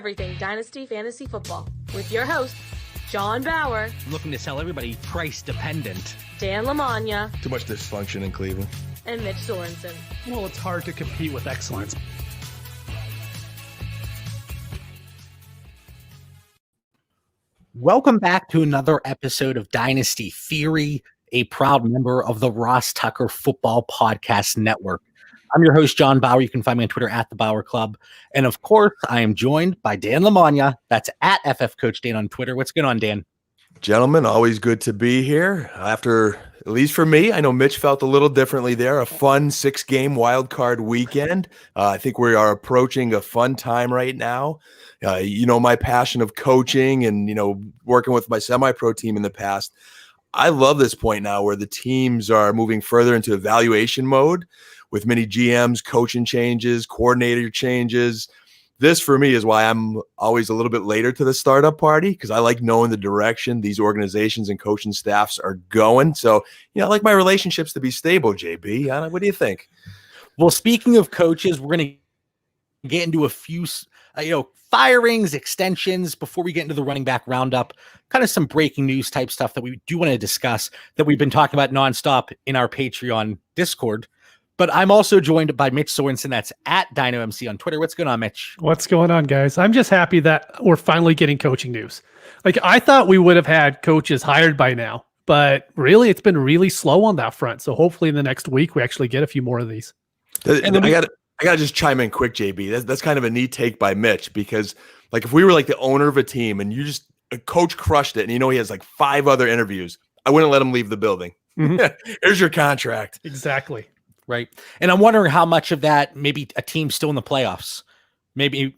Everything Dynasty Fantasy Football with your host, John Bauer. Looking to sell everybody price dependent. Dan Lamagna. Too much dysfunction in Cleveland. And Mitch Sorensen. Well, it's hard to compete with excellence. Welcome back to another episode of Dynasty Theory, a proud member of the Ross Tucker Football Podcast Network. I'm your host, John Bauer. You can find me on Twitter at The Bauer Club. And of course, I am joined by Dan Lamagna. That's at FF Coach Dan on Twitter. What's going on, Dan? Gentlemen, always good to be here. After, at least for me, I know Mitch felt a little differently there. A fun 6-game wild card weekend. I think we are approaching a fun time right now. My passion of coaching and, working with my semi-pro team in the past. I love this point now where the teams are moving further into evaluation mode with many GMs, coaching changes, coordinator changes. This, for me, is why I'm always a little bit later to the startup party, because I like knowing the direction these organizations and coaching staffs are going. So, I like my relationships to be stable, JB. What do you think? Well, speaking of coaches, we're going to get into a few, firings, extensions before we get into the running back roundup, kind of some breaking news type stuff that we do want to discuss that we've been talking about nonstop in our Patreon Discord. But I'm also joined by Mitch Sorensen. That's at DynoMC on Twitter. What's going on, Mitch? What's going on, guys? I'm just happy that we're finally getting coaching news. I thought we would have had coaches hired by now, but really it's been really slow on that front. So hopefully in the next week, we actually get a few more of these. And I got to just chime in quick, JB. That's kind of a neat take by Mitch, because if we were the owner of a team and a coach crushed it and he has 5 other interviews, I wouldn't let him leave the building. Mm-hmm. Here's your contract. Exactly. Right. And I'm wondering how much of that maybe a team still in the playoffs, maybe,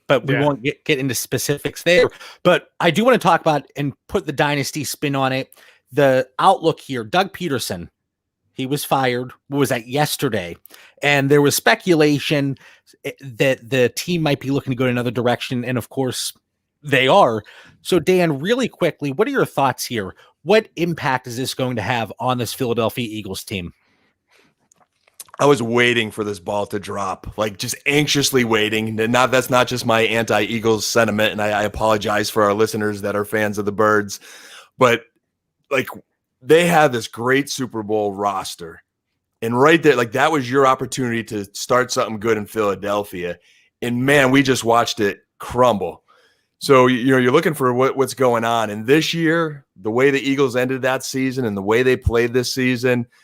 but we won't get into specifics there. But I do want to talk about and put the dynasty spin on it. The outlook here, Doug Peterson, he was fired. What was that, yesterday? And there was speculation that the team might be looking to go in another direction. And of course they are. So Dan, really quickly, what are your thoughts here? What impact is this going to have on this Philadelphia Eagles team? I was waiting for this ball to drop, just anxiously waiting. And that's not just my anti-Eagles sentiment, and I apologize for our listeners that are fans of the Birds. But, they had this great Super Bowl roster. And right there, that was your opportunity to start something good in Philadelphia. And, man, we just watched it crumble. So, you're looking for what's going on. And this year, the way the Eagles ended that season and the way they played this season –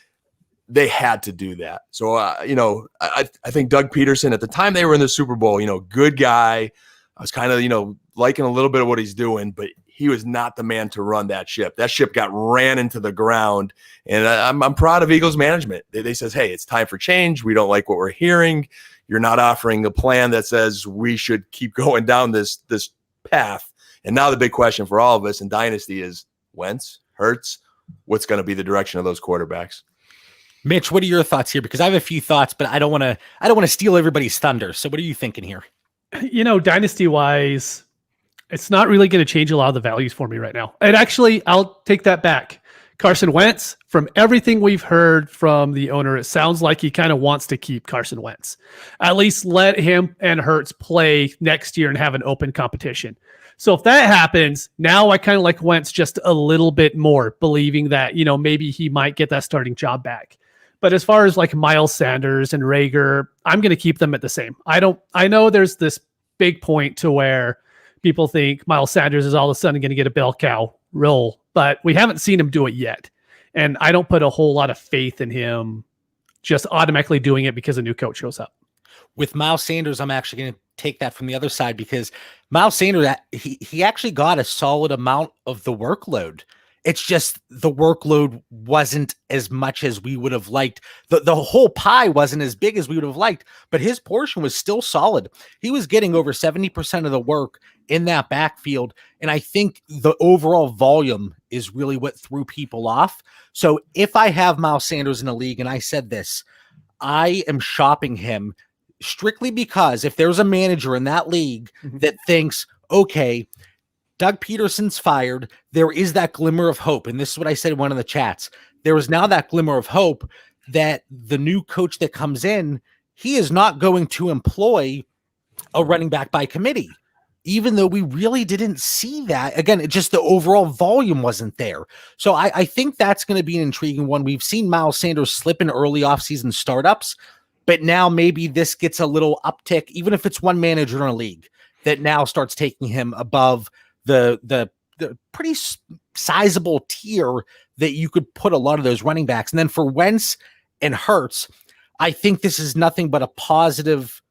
they had to do that. So, I think Doug Peterson, at the time they were in the Super Bowl, good guy. I was kind of, liking a little bit of what he's doing, but he was not the man to run that ship. That ship got ran into the ground, and I'm proud of Eagles management. They says, hey, it's time for change. We don't like what we're hearing. You're not offering a plan that says we should keep going down this path. And now the big question for all of us in Dynasty is Wentz, Hurts, what's going to be the direction of those quarterbacks? Mitch, what are your thoughts here? Because I have a few thoughts, but I don't want to steal everybody's thunder. So what are you thinking here? Dynasty wise, it's not really going to change a lot of the values for me right now. And actually, I'll take that back. Carson Wentz, from everything we've heard from the owner, it sounds like he kind of wants to keep Carson Wentz. At least let him and Hurts play next year and have an open competition. So if that happens, now I kind of like Wentz just a little bit more, believing that, maybe he might get that starting job back. But as far as Miles Sanders and Rager, I'm going to keep them at the same. I know there's this big point to where people think Miles Sanders is all of a sudden going to get a bell cow role, but we haven't seen him do it yet. And I don't put a whole lot of faith in him just automatically doing it because a new coach shows up. With Miles Sanders, I'm actually going to take that from the other side, because Miles Sanders, he actually got a solid amount of the workload. It's just the workload wasn't as much as we would have liked. The whole pie wasn't as big as we would have liked, but his portion was still solid. He was getting over 70% of the work in that backfield. And I think the overall volume is really what threw people off. So if I have Miles Sanders in a league, and I said this, I am shopping him strictly because if there's a manager in that league that thinks, okay, Doug Peterson's fired, there is that glimmer of hope. And this is what I said in one of the chats. There is now that glimmer of hope that the new coach that comes in, he is not going to employ a running back by committee, even though we really didn't see that. Again, it just the overall volume wasn't there. So I think that's going to be an intriguing one. We've seen Miles Sanders slip in early offseason startups, but now maybe this gets a little uptick, even if it's one manager in a league, that now starts taking him above the pretty sizable tier that you could put a lot of those running backs. And then for Wentz and Hurts, I think this is nothing but a positive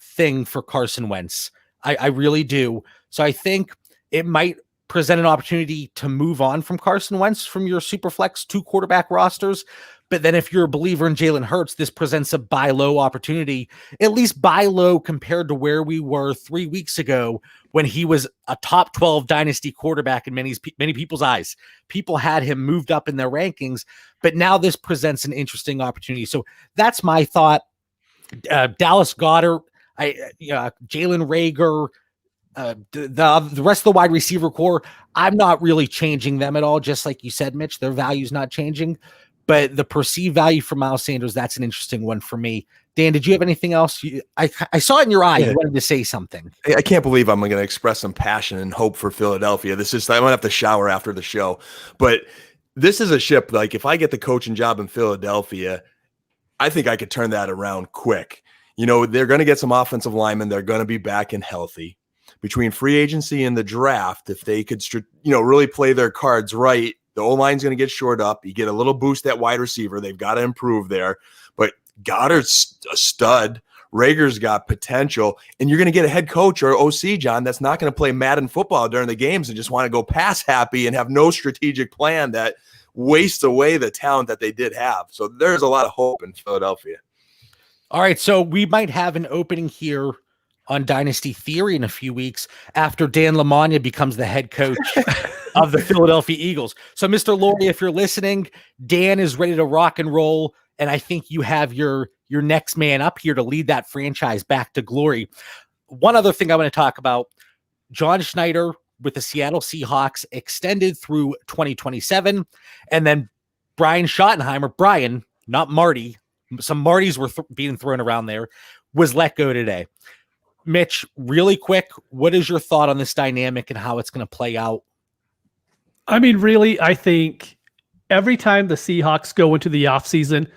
thing for Carson Wentz. I really do. So I think it might present an opportunity to move on from Carson Wentz from your Superflex 2 quarterback rosters. But then if you're a believer in Jalen Hurts, this presents a buy low opportunity, at least buy low compared to where we were 3 weeks ago when he was a top 12 dynasty quarterback in many people's eyes. People had him moved up in their rankings, but now this presents an interesting opportunity. So that's my thought. Dallas Goedert, Jalen Reagor, the rest of the wide receiver core, I'm not really changing them at all. Just like you said, Mitch, their value's not changing. But the perceived value for Miles Sanders, that's an interesting one for me. Dan, did you have anything else? I saw it in your eye. You wanted to say something. I can't believe I'm going to express some passion and hope for Philadelphia. I'm going to have to shower after the show. But this is a ship, like if I get the coaching job in Philadelphia, I think I could turn that around quick. They're going to get some offensive linemen. They're going to be back and healthy. Between free agency and the draft, if they could, really play their cards right, the O-line's going to get shored up. You get a little boost at wide receiver. They've got to improve there. But Goddard's a stud. Rager's got potential. And you're going to get a head coach or OC, John, that's not going to play Madden football during the games and just want to go pass happy and have no strategic plan that wastes away the talent that they did have. So there's a lot of hope in Philadelphia. All right, so we might have an opening here on Dynasty Theory in a few weeks after Dan Lamagna becomes the head coach of the Philadelphia Eagles. So, Mr. Laurie, if you're listening, Dan is ready to rock and roll, and I think you have your next man up here to lead that franchise back to glory. One other thing I want to talk about, John Schneider with the Seattle Seahawks extended through 2027, and then Brian Schottenheimer, not Marty, some Martys were being thrown around there, was let go today. Mitch, really quick, what is your thought on this dynamic and how it's going to play out? I mean, really, I think every time the Seahawks go into the offseason,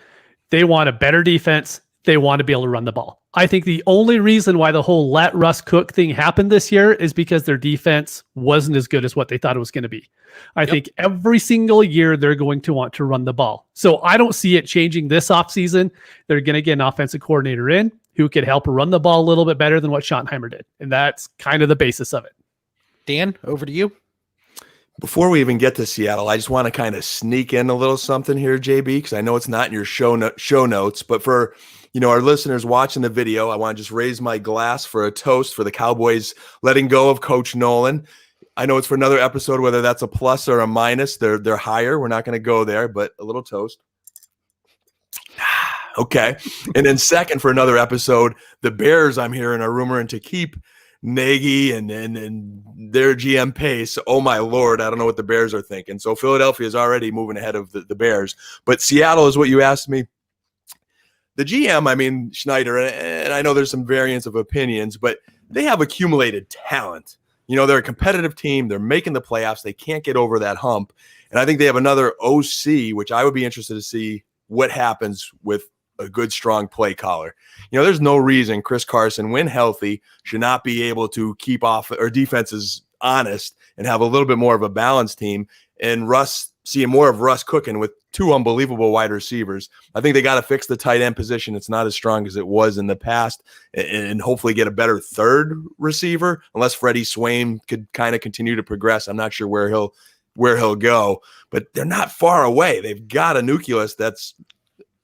they want a better defense. They want to be able to run the ball. I think the only reason why the whole let Russ cook thing happened this year is because their defense wasn't as good as what they thought it was going to be. I think every single year they're going to want to run the ball. So I don't see it changing this offseason. They're going to get an offensive coordinator in who could help run the ball a little bit better than what Schottenheimer did. And that's kind of the basis of it. Dan, over to you. Before we even get to Seattle, I just want to kind of sneak in a little something here, JB, because I know it's not in your show notes, but for our listeners watching the video, I want to just raise my glass for a toast for the Cowboys letting go of Coach Nolan. I know it's for another episode, whether that's a plus or a minus. They're higher. We're not going to go there, but a little toast. Okay. And then second, for another episode, the Bears, I'm hearing, are rumoring to keep Nagy and their GM Pace. Oh, my Lord. I don't know what the Bears are thinking. So Philadelphia is already moving ahead of the Bears. But Seattle is what you asked me. The GM, Schneider, and I know there's some variance of opinions, but they have accumulated talent. They're a competitive team. They're making the playoffs. They can't get over that hump. And I think they have another OC, which I would be interested to see what happens with a good, strong play caller. There's no reason Chris Carson, when healthy, should not be able to keep off or defenses honest and have a little bit more of a balanced team. And seeing more of Russ cooking with 2 unbelievable wide receivers. I think they got to fix the tight end position. It's not as strong as it was in the past, and hopefully get a better third receiver, unless Freddie Swain could kind of continue to progress. I'm not sure where he'll go, but they're not far away. They've got a nucleus that's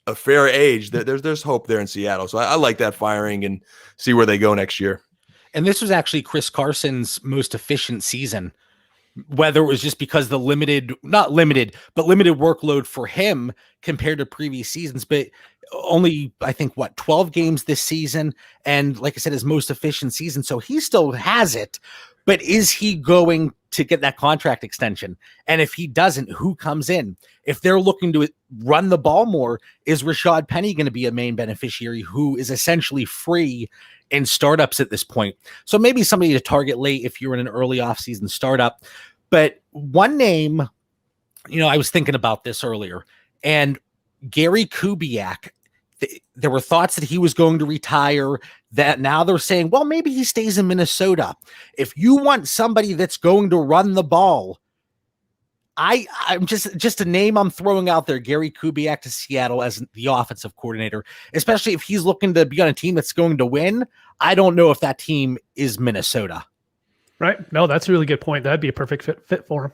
a fair age. There's hope there in Seattle. So I like that firing and see where they go next year. And this was actually Chris Carson's most efficient season, whether it was just because limited workload for him compared to previous seasons, but only, I think, 12 games this season. And like I said, his most efficient season. So he still has it, but is he going to get that contract extension. And if he doesn't, who comes in? If they're looking to run the ball more, is Rashad Penny going to be a main beneficiary who is essentially free in startups at this point? So maybe somebody to target late if you're in an early offseason startup. But one name, I was thinking about this earlier, and Gary Kubiak, there were thoughts that he was going to retire, that now they're saying, well, maybe he stays in Minnesota. If you want somebody that's going to run the ball, I'm just a name I'm throwing out there, Gary Kubiak to Seattle as the offensive coordinator, especially if he's looking to be on a team that's going to win. I don't know if that team is Minnesota. Right. No, that's a really good point. That'd be a perfect fit for him.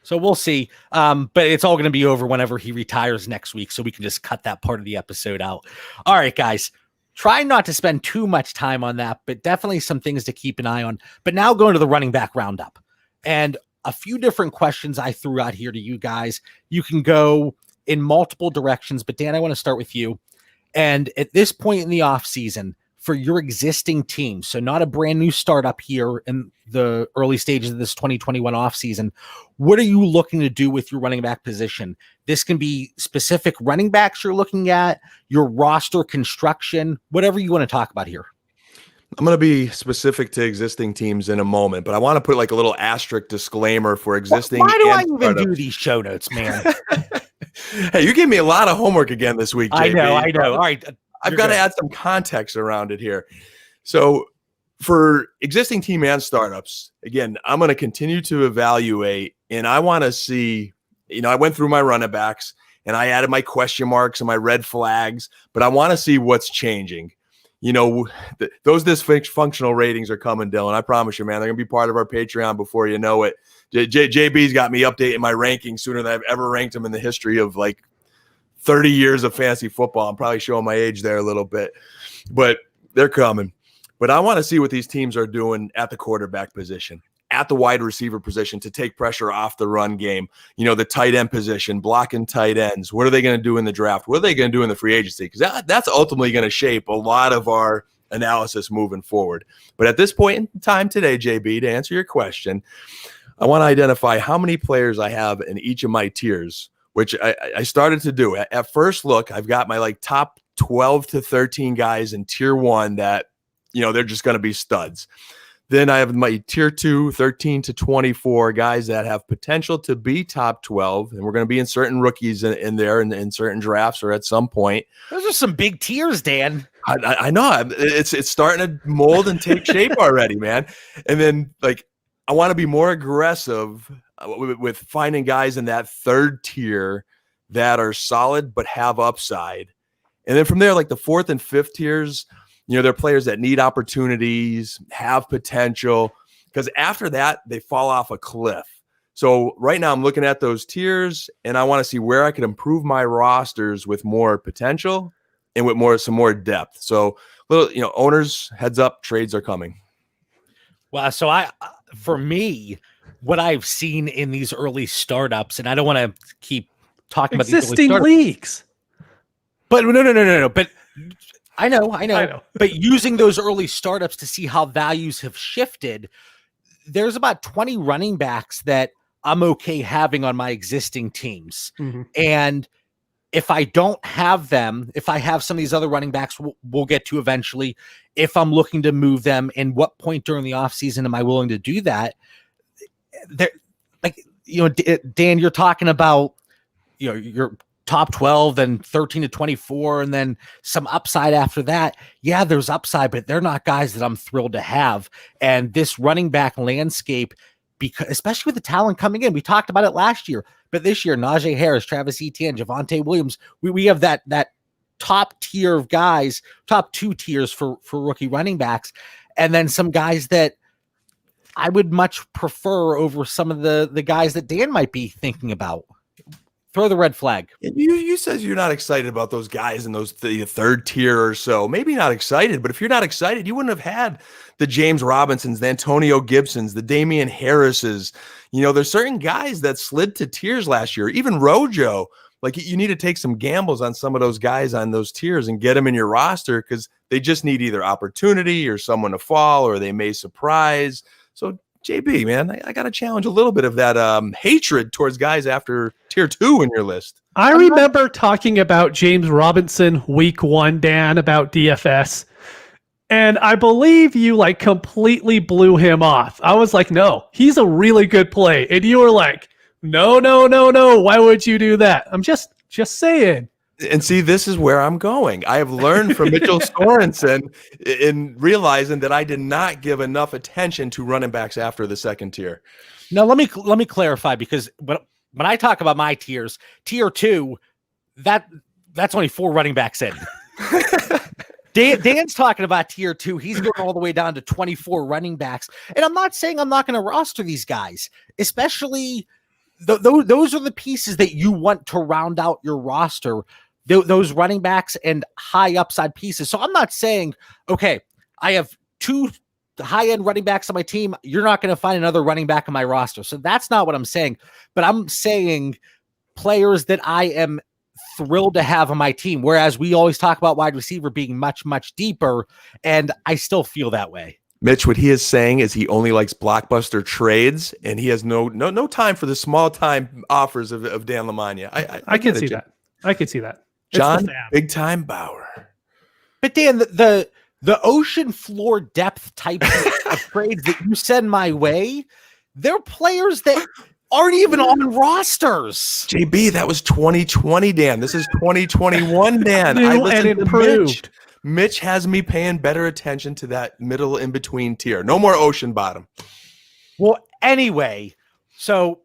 So we'll see. But it's all going to be over whenever he retires next week. So we can just cut that part of the episode out. All right, guys, try not to spend too much time on that, but definitely some things to keep an eye on. But now going to the running back roundup, and a few different questions I threw out here to you guys. You can go in multiple directions, but Dan, I want to start with you. And at this point in the offseason, for your existing team, so not a brand new startup here in the early stages of this 2021 offseason, what are you looking to do with your running back position? This can be specific running backs you're looking at, your roster construction, whatever you want to talk about here. I'm going to be specific to existing teams in a moment, but I want to put like a little asterisk disclaimer for existing. Why do I even do these show notes, man? Hey, you gave me a lot of homework again this week, JB. I know. All right. I've got to add some context around it here. So for existing team and startups, again, I'm going to continue to evaluate, and I want to see, I went through my running backs and I added my question marks and my red flags, but I want to see what's changing. Those dysfunctional ratings are coming, Dylan. I promise you, man, they're going to be part of our Patreon before you know it. JB's got me updating my rankings sooner than I've ever ranked them in the history of like 30 years of fantasy football. I'm probably showing my age there a little bit, but they're coming. But I want to see what these teams are doing at the quarterback position, at the wide receiver position to take pressure off the run game, the tight end position, blocking tight ends. What are they going to do in the draft? What are they going to do in the free agency? Because that's ultimately going to shape a lot of our analysis moving forward. But at this point in time today, JB, to answer your question, I want to identify how many players I have in each of my tiers, which I started to do. At first look, I've got my top 12 to 13 guys in tier 1 that, they're just going to be studs. Then I have my tier 2, 13 to 24 guys that have potential to be top 12. And we're going to be in certain rookies in there in certain drafts or at some point. Those are some big tiers, Dan. I know. It's starting to mold and take shape already, man. And then I want to be more aggressive with finding guys in that third tier that are solid but have upside. And then from there, the fourth and fifth tiers, they're players that need opportunities, have potential, because after that, they fall off a cliff. So right now I'm looking at those tiers and I want to see where I can improve my rosters with more potential and with some more depth. So owners, heads up, trades are coming. Wow. So for me, what I've seen in these early startups, and I don't want to keep talking about these existing leagues, but no. But I know. But using those early startups to see how values have shifted, there's about 20 running backs that I'm okay having on my existing teams. Mm-hmm. And if I don't have them, if I have some of these other running backs we'll get to eventually, if I'm looking to move them, and what point during the offseason am I willing to do that? Dan, you're talking about, your top 12, then 13 to 24, and then some upside after that. Yeah, there's upside, but they're not guys that I'm thrilled to have. And this running back landscape, because especially with the talent coming in, we talked about it last year, but this year, Najee Harris, Travis Etienne, Javonte Williams, we have that top tier of guys, top 2 tiers for rookie running backs, and then some guys that I would much prefer over some of the guys that Dan might be thinking about. Throw the red flag. You said you're not excited about those guys in the third tier or so. Maybe not excited, but if you're not excited, you wouldn't have had the James Robinsons, the Antonio Gibsons, the Damian Harrises. There's certain guys that slid to tiers last year. Even Rojo. You need to take some gambles on some of those guys on those tiers and get them in your roster because they just need either opportunity or someone to fall, or they may surprise. So JB, man, I got to challenge a little bit of that hatred towards guys after tier 2 in your list. I remember talking about James Robinson week 1, Dan, about DFS. And I believe you like completely blew him off. I was like, no, he's a really good play. And you were like, no. Why would you do that? I'm just saying. And see, this is where I'm going. I have learned from Mitchell Sorensen in realizing that I did not give enough attention to running backs after the second tier. Now, let me clarify, because when I talk about my tiers, tier 2, that's only 4 running backs in. Dan's talking about tier 2. He's going all the way down to 24 running backs. And I'm not saying I'm not going to roster these guys, especially those are the pieces that you want to round out your roster. Those running backs and high upside pieces. So I'm not saying, okay, I have 2 high-end running backs on my team. You're not going to find another running back on my roster. So that's not what I'm saying. But I'm saying players that I am thrilled to have on my team. Whereas we always talk about wide receiver being much, much deeper. And I still feel that way. Mitch, what he is saying is he only likes blockbuster trades, and he has no time for the small-time offers of Dan Lamagna. I can see that. I can see that. John, big time Bauer. But Dan, the ocean floor depth type of trades that you send my way, they're players that aren't even on rosters. JB, that was 2020, Dan. This is 2021, Dan. I listened to improved. Mitch has me paying better attention to that middle in between tier. No more ocean bottom. Well, anyway, so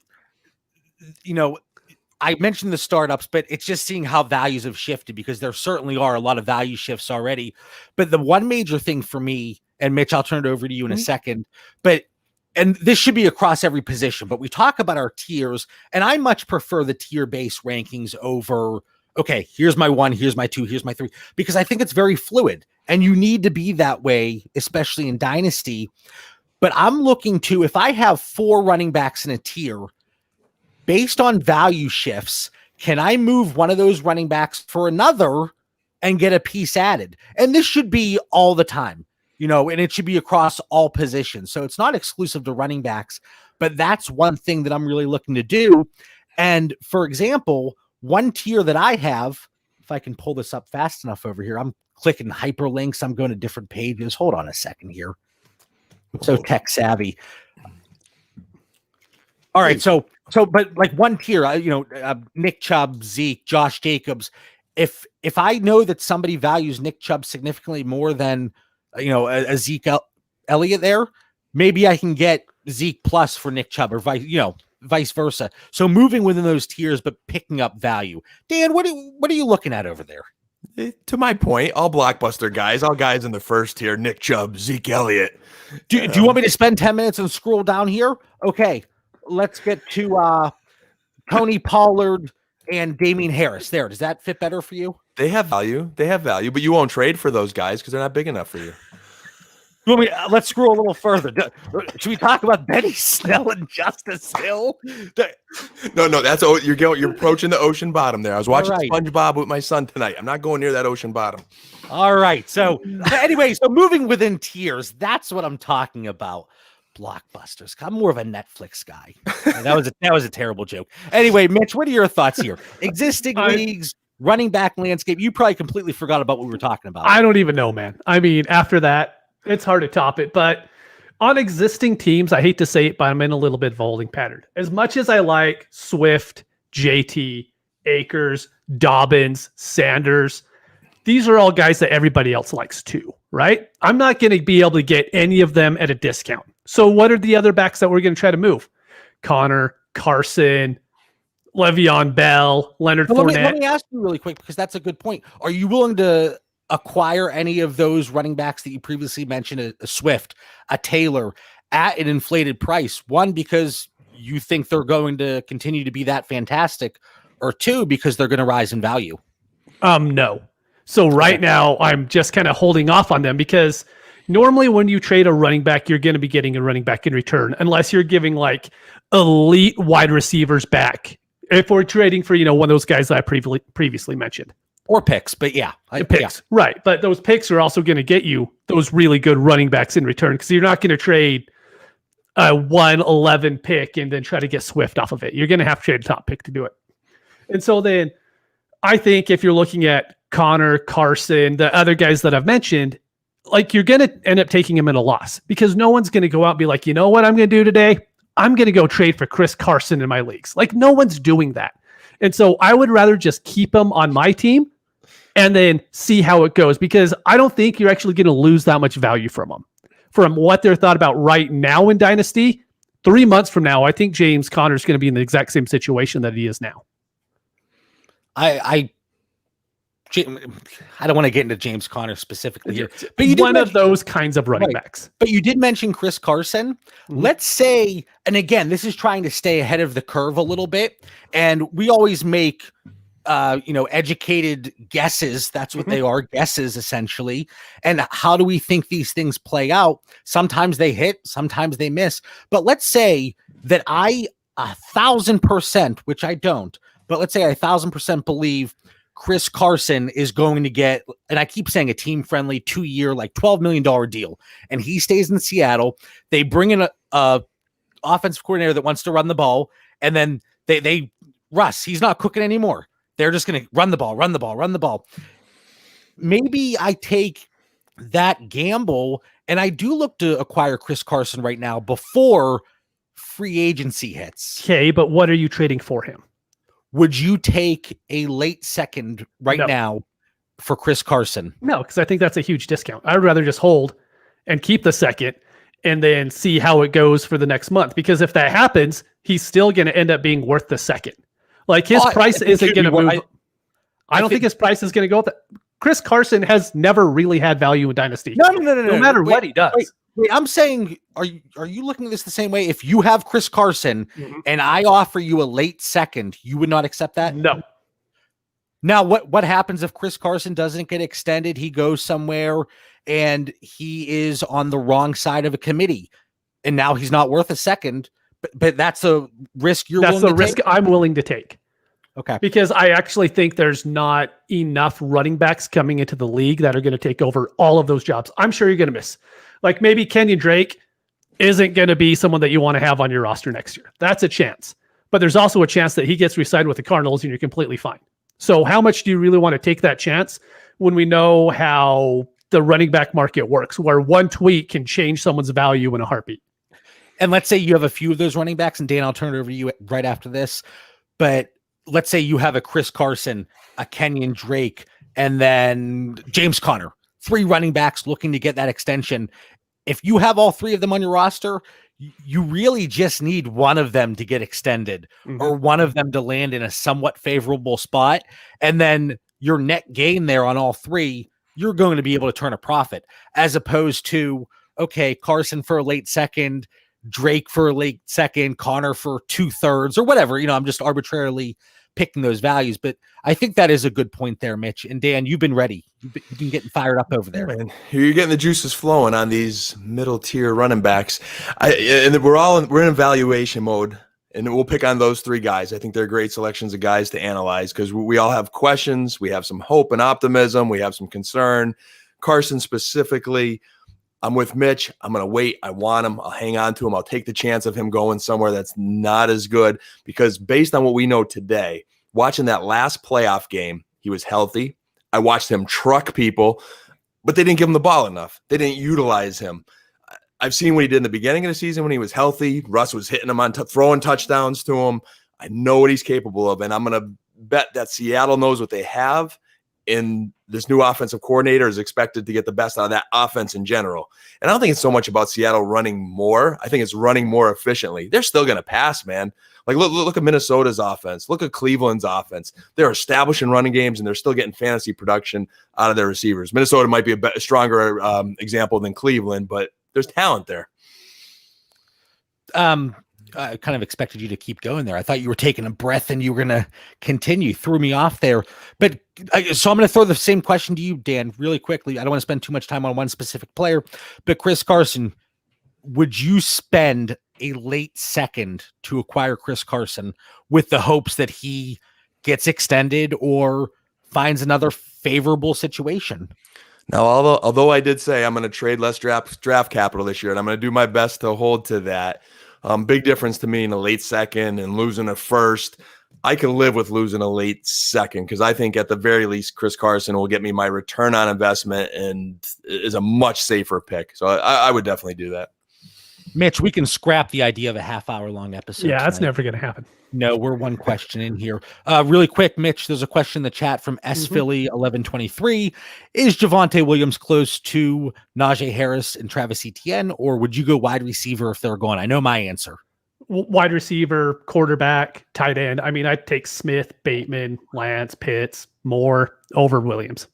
I mentioned the startups, but it's just seeing how values have shifted, because there certainly are a lot of value shifts already. But the one major thing for me, and Mitch, I'll turn it over to you in a second, and this should be across every position, but we talk about our tiers, and I much prefer the tier-based rankings over, okay, here's my 1, here's my 2, here's my 3, because I think it's very fluid, and you need to be that way, especially in Dynasty. But I'm looking to, if I have 4 running backs in a tier, based on value shifts, can I move one of those running backs for another and get a piece added? And this should be all the time, and it should be across all positions. So it's not exclusive to running backs, but that's one thing that I'm really looking to do. And for example, one tier that I have, if I can pull this up fast enough over here, I'm clicking hyperlinks. I'm going to different pages. Hold on a second here. I'm so tech savvy. All right. So, but like one tier, Nick Chubb, Zeke, Josh Jacobs. If I know that somebody values Nick Chubb significantly more than, a Zeke Elliott there, maybe I can get Zeke plus for Nick Chubb, or vice versa. So moving within those tiers, but picking up value. Dan, what are you looking at over there? To my point, all blockbuster guys, all guys in the first tier, Nick Chubb, Zeke Elliott. Do you want me to spend 10 minutes and scroll down here? Okay. Let's get to Tony Pollard and Damian Harris. There, does that fit better for you? They have value, but you won't trade for those guys because they're not big enough for you. Let's scroll a little further. Should we talk about Benny Snell and Justice Hill? No, that's you're approaching the ocean bottom there. I was watching SpongeBob with my son tonight. I'm not going near that ocean bottom. All right. So anyway, so moving within tiers, that's what I'm talking about. Blockbusters. I'm more of a Netflix guy. That was a terrible joke. Anyway, Mitch, what are your thoughts here? Existing leagues, running back landscape. You probably completely forgot about what we were talking about. I don't even know, man. I mean, after that, it's hard to top it. But on existing teams, I hate to say it, but I'm in a little bit of a holding pattern. As much as I like Swift, JT, Akers, Dobbins, Sanders, these are all guys that everybody else likes too, right? I'm not going to be able to get any of them at a discount. So what are the other backs that we're going to try to move? Connor, Carson, Le'Veon Bell, Leonard Fournette. Let me ask you really quick, because that's a good point. Are you willing to acquire any of those running backs that you previously mentioned, a Swift, a Taylor, at an inflated price? One, because you think they're going to continue to be that fantastic, or two, because they're going to rise in value? No. So right now, I'm just kind of holding off on them, because normally when you trade a running back, you're going to be getting a running back in return, unless you're giving like elite wide receivers back. If we're trading for, one of those guys that I previously mentioned. Or picks, but picks. Yeah. Right. But those picks are also going to get you those really good running backs in return, because you're not going to trade a 111 pick and then try to get Swift off of it. You're going to have to trade a top pick to do it. And so then I think if you're looking at Connor, Carson, the other guys that I've mentioned, like you're going to end up taking him in a loss because no one's going to go out and be like, you know what I'm going to do today? I'm going to go trade for Chris Carson in my leagues. Like no one's doing that. And so I would rather just keep him on my team and then see how it goes because I don't think you're actually going to lose that much value from him. From what they're thought about right now in Dynasty, 3 months from now, I think James Conner is going to be in the exact same situation that he is now. I don't want to get into James Conner specifically here, but you one of those kinds of running backs. But you did mention Chris Carson. Mm-hmm. Let's say, and again, this is trying to stay ahead of the curve a little bit, and we always make educated guesses. That's what they are, guesses essentially. And how do we think these things play out? Sometimes they hit, sometimes they miss. But let's say that I 1,000%, which I don't, but let's say I 1,000% believe Chris Carson is going to get, and I keep saying a team-friendly 2-year, like $12 million deal, and he stays in Seattle. They bring in a offensive coordinator that wants to run the ball, and then they Russ, he's not cooking anymore. They're just going to run the ball. Maybe I take that gamble, and I do look to acquire Chris Carson right now before free agency hits. Okay, but what are you trading for him? Would you take a late second now for Chris Carson? No, because I think that's a huge discount. I would rather just hold and keep the second and then see how it goes for the next month. Because if that happens, he's still going to end up being worth the second. Like his price isn't going to move. I don't think his price is going to go up. Chris Carson has never really had value in Dynasty. No matter what he does. Wait, I'm saying, are you looking at this the same way? If you have Chris Carson and I offer you a late second, you would not accept that? No. Now, what happens if Chris Carson doesn't get extended? He goes somewhere and he is on the wrong side of a committee, and now he's not worth a second. But that's a risk That's the risk I'm willing to take. Okay. Because I actually think there's not enough running backs coming into the league that are going to take over all of those jobs. I'm sure you're going to miss. Like maybe Kenyon Drake isn't going to be someone that you want to have on your roster next year. That's a chance. But there's also a chance that he gets re-signed with the Cardinals and you're completely fine. So how much do you really want to take that chance when we know how the running back market works, where one tweet can change someone's value in a heartbeat? And let's say you have a few of those running backs, and Dan, I'll turn it over to you right after this. But let's say you have a Chris Carson, a Kenyon Drake, and then James Conner, 3 running backs looking to get that extension. If you have all 3 of them on your roster, you really just need one of them to get extended or one of them to land in a somewhat favorable spot. And then your net gain there on all 3, you're going to be able to turn a profit, as opposed to, okay, Carson for a late second, Drake for a late second, Connor for 2/3 or whatever. I'm just arbitrarily picking those values. But I think that is a good point there, Mitch. And Dan, you've been ready. You've been getting fired up over there. Man, you're getting the juices flowing on these middle tier running backs. We're in evaluation mode, and we'll pick on those 3 guys. I think they're great selections of guys to analyze because we all have questions. We have some hope and optimism. We have some concern. Carson specifically, I'm with Mitch. I'm going to wait. I want him. I'll hang on to him. I'll take the chance of him going somewhere that's not as good because based on what we know today, watching that last playoff game, he was healthy. I watched him truck people, but they didn't give him the ball enough. They didn't utilize him. I've seen what he did in the beginning of the season when he was healthy. Russ was hitting him on throwing touchdowns to him. I know what he's capable of, and I'm going to bet that Seattle knows what they have. And this new offensive coordinator is expected to get the best out of that offense in general. And I don't think it's so much about Seattle running more. I think it's running more efficiently. They're still going to pass, man. Like look at Minnesota's offense. Look at Cleveland's offense. They're establishing running games, and they're still getting fantasy production out of their receivers. Minnesota might be a stronger example than Cleveland, but there's talent there. I kind of expected you to keep going there. I thought you were taking a breath and you were going to continue. Threw me off there. But so I'm going to throw the same question to you, Dan, really quickly. I don't want to spend too much time on one specific player, but Chris Carson, would you spend a late second to acquire Chris Carson with the hopes that he gets extended or finds another favorable situation? Now, although I did say I'm going to trade less draft capital this year, and I'm going to do my best to hold to that. Big difference to me in a late second and losing a first. I can live with losing a late second because I think at the very least Chris Carson will get me my return on investment and is a much safer pick. So I would definitely do that. Mitch, we can scrap the idea of a half-hour-long episode. Yeah, that's tonight. never going to happen. No, we're one question in here. Really quick, Mitch, there's a question in the chat from Philly 1123. Is Javonte Williams close to Najee Harris and Travis Etienne, or would you go wide receiver if they're gone? I know my answer. Wide receiver, quarterback, tight end. I mean, I'd take Smith, Bateman, Lance, Pitts, Moore over Williams.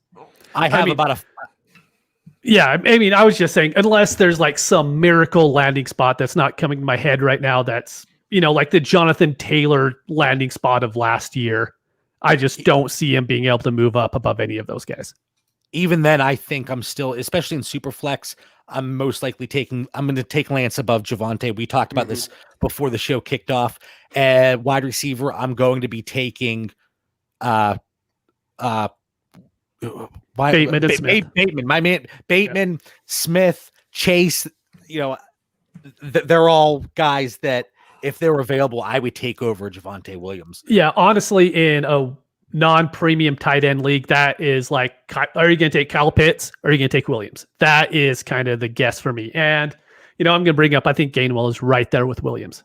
Yeah, I mean, I was just saying, unless there's like some miracle landing spot that's not coming to my head right now, that's, like the Jonathan Taylor landing spot of last year. I just don't see him being able to move up above any of those guys. Even then, I think I'm still, especially in Superflex, I'm most likely I'm going to take Lance above Javonte. We talked about this before the show kicked off. Wide receiver, I'm going to be taking Bateman and Smith. Bateman, my man, Bateman, Smith, Chase, they're all guys that if they were available, I would take over Javonte Williams. Yeah, honestly, in a non-premium tight end league, that is like, are you going to take Kyle Pitts or are you going to take Williams? That is kind of the guess for me. And, I'm going to bring up, I think Gainwell is right there with Williams.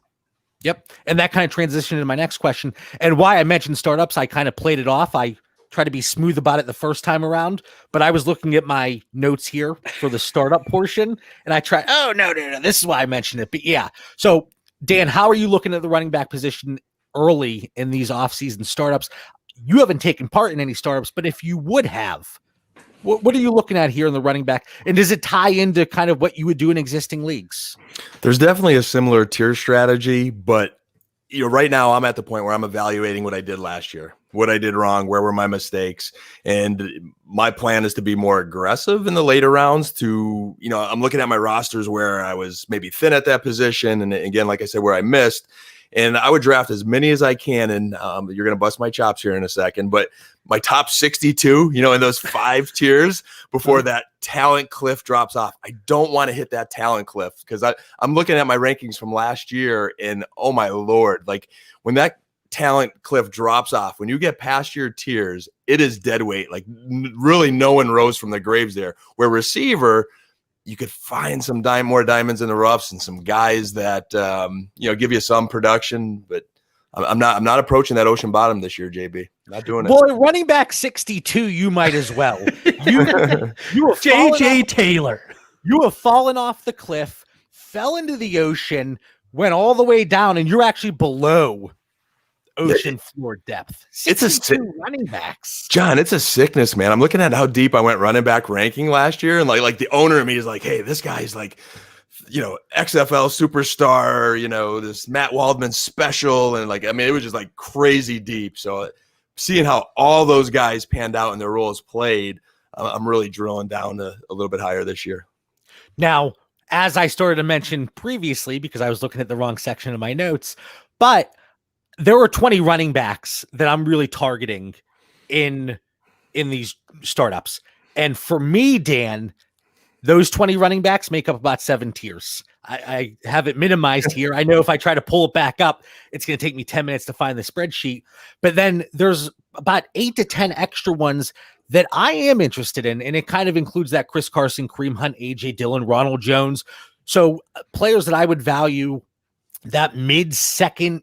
Yep. And that kind of transitioned into my next question. And why I mentioned startups, I kind of played it off. I try to be smooth about it the first time around, but I was looking at my notes here for the startup portion and I tried, no, this is why I mentioned it. But yeah. So Dan, how are you looking at the running back position early in these offseason startups? You haven't taken part in any startups, but if you would have, what are you looking at here in the running back? And does it tie into kind of what you would do in existing leagues? There's definitely a similar tier strategy, but right now I'm at the point where I'm evaluating what I did last year, what I did wrong, where were my mistakes. And my plan is to be more aggressive in the later rounds to, I'm looking at my rosters where I was maybe thin at that position. And again, like I said, where I missed, and I would draft as many as I can. And you're going to bust my chops here in a second, but my top 62, in those 5 tiers before that talent cliff drops off. I don't want to hit that talent cliff because I'm looking at my rankings from last year and oh my Lord, like when that talent cliff drops off, when you get past your tiers, it is dead weight. Like really no one rose from the graves there. Where receiver, you could find some more diamonds in the roughs and some guys that, give you some production, but I'm not approaching that ocean bottom this year, JB. Not doing it. Well, running back 62, you might as well. You have JJ Taylor. You have fallen off the cliff, fell into the ocean, went all the way down, and you're actually below ocean floor depth. It's a running backs. John, it's a sickness, man. I'm looking at how deep I went running back ranking last year, and like the owner of me is like, hey, this guy's like, XFL superstar, this Matt Waldman special. And it was just like crazy deep. So seeing how all those guys panned out and their roles played, I'm really drilling down a little bit higher this year. Now, as I started to mention previously, because I was looking at the wrong section of my notes, but there were 20 running backs that I'm really targeting in these startups. And for me, Dan, those 20 running backs make up about 7 tiers. I have it minimized here. I know if I try to pull it back up, it's going to take me 10 minutes to find the spreadsheet. But then there's about 8 to 10 extra ones that I am interested in. And it kind of includes that Chris Carson, Kareem Hunt, AJ Dillon, Ronald Jones. So players that I would value that mid-second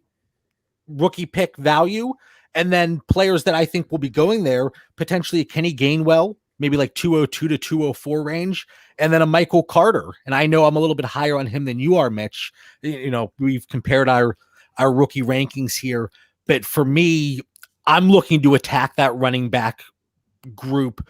rookie pick value. And then players that I think will be going there, potentially Kenny Gainwell, maybe like 202 to 204 range, and then a Michael Carter. And I know I'm a little bit higher on him than you are, Mitch. We've compared our rookie rankings here, but for me, I'm looking to attack that running back group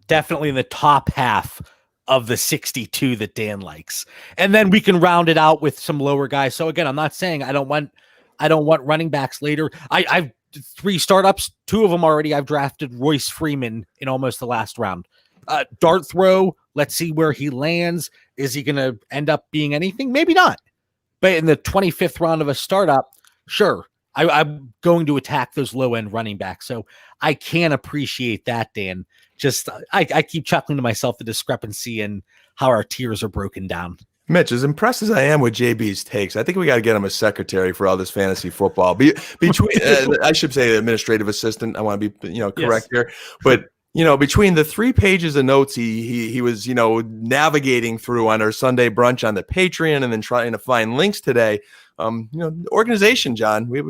definitely in the top half of the 62 that Dan likes. And then we can round it out with some lower guys. So again, I'm not saying I don't want running backs later. I've 3 startups, 2 of them already. I've drafted Royce Freeman in almost the last round. Dart throw, let's see where he lands. Is he going to end up being anything? Maybe not. But in the 25th round of a startup, sure, I'm going to attack those low-end running backs. So I can appreciate that, Dan. just I keep chuckling to myself the discrepancy in how our tiers are broken down. Mitch, as impressed as I am with JB's takes, I think we got to get him a secretary for all this fantasy football. Between, I should say, administrative assistant. I want to be, correct here. But between the 3 pages of notes he was, navigating through on our Sunday brunch on the Patreon, and then trying to find links today. Organization, John. We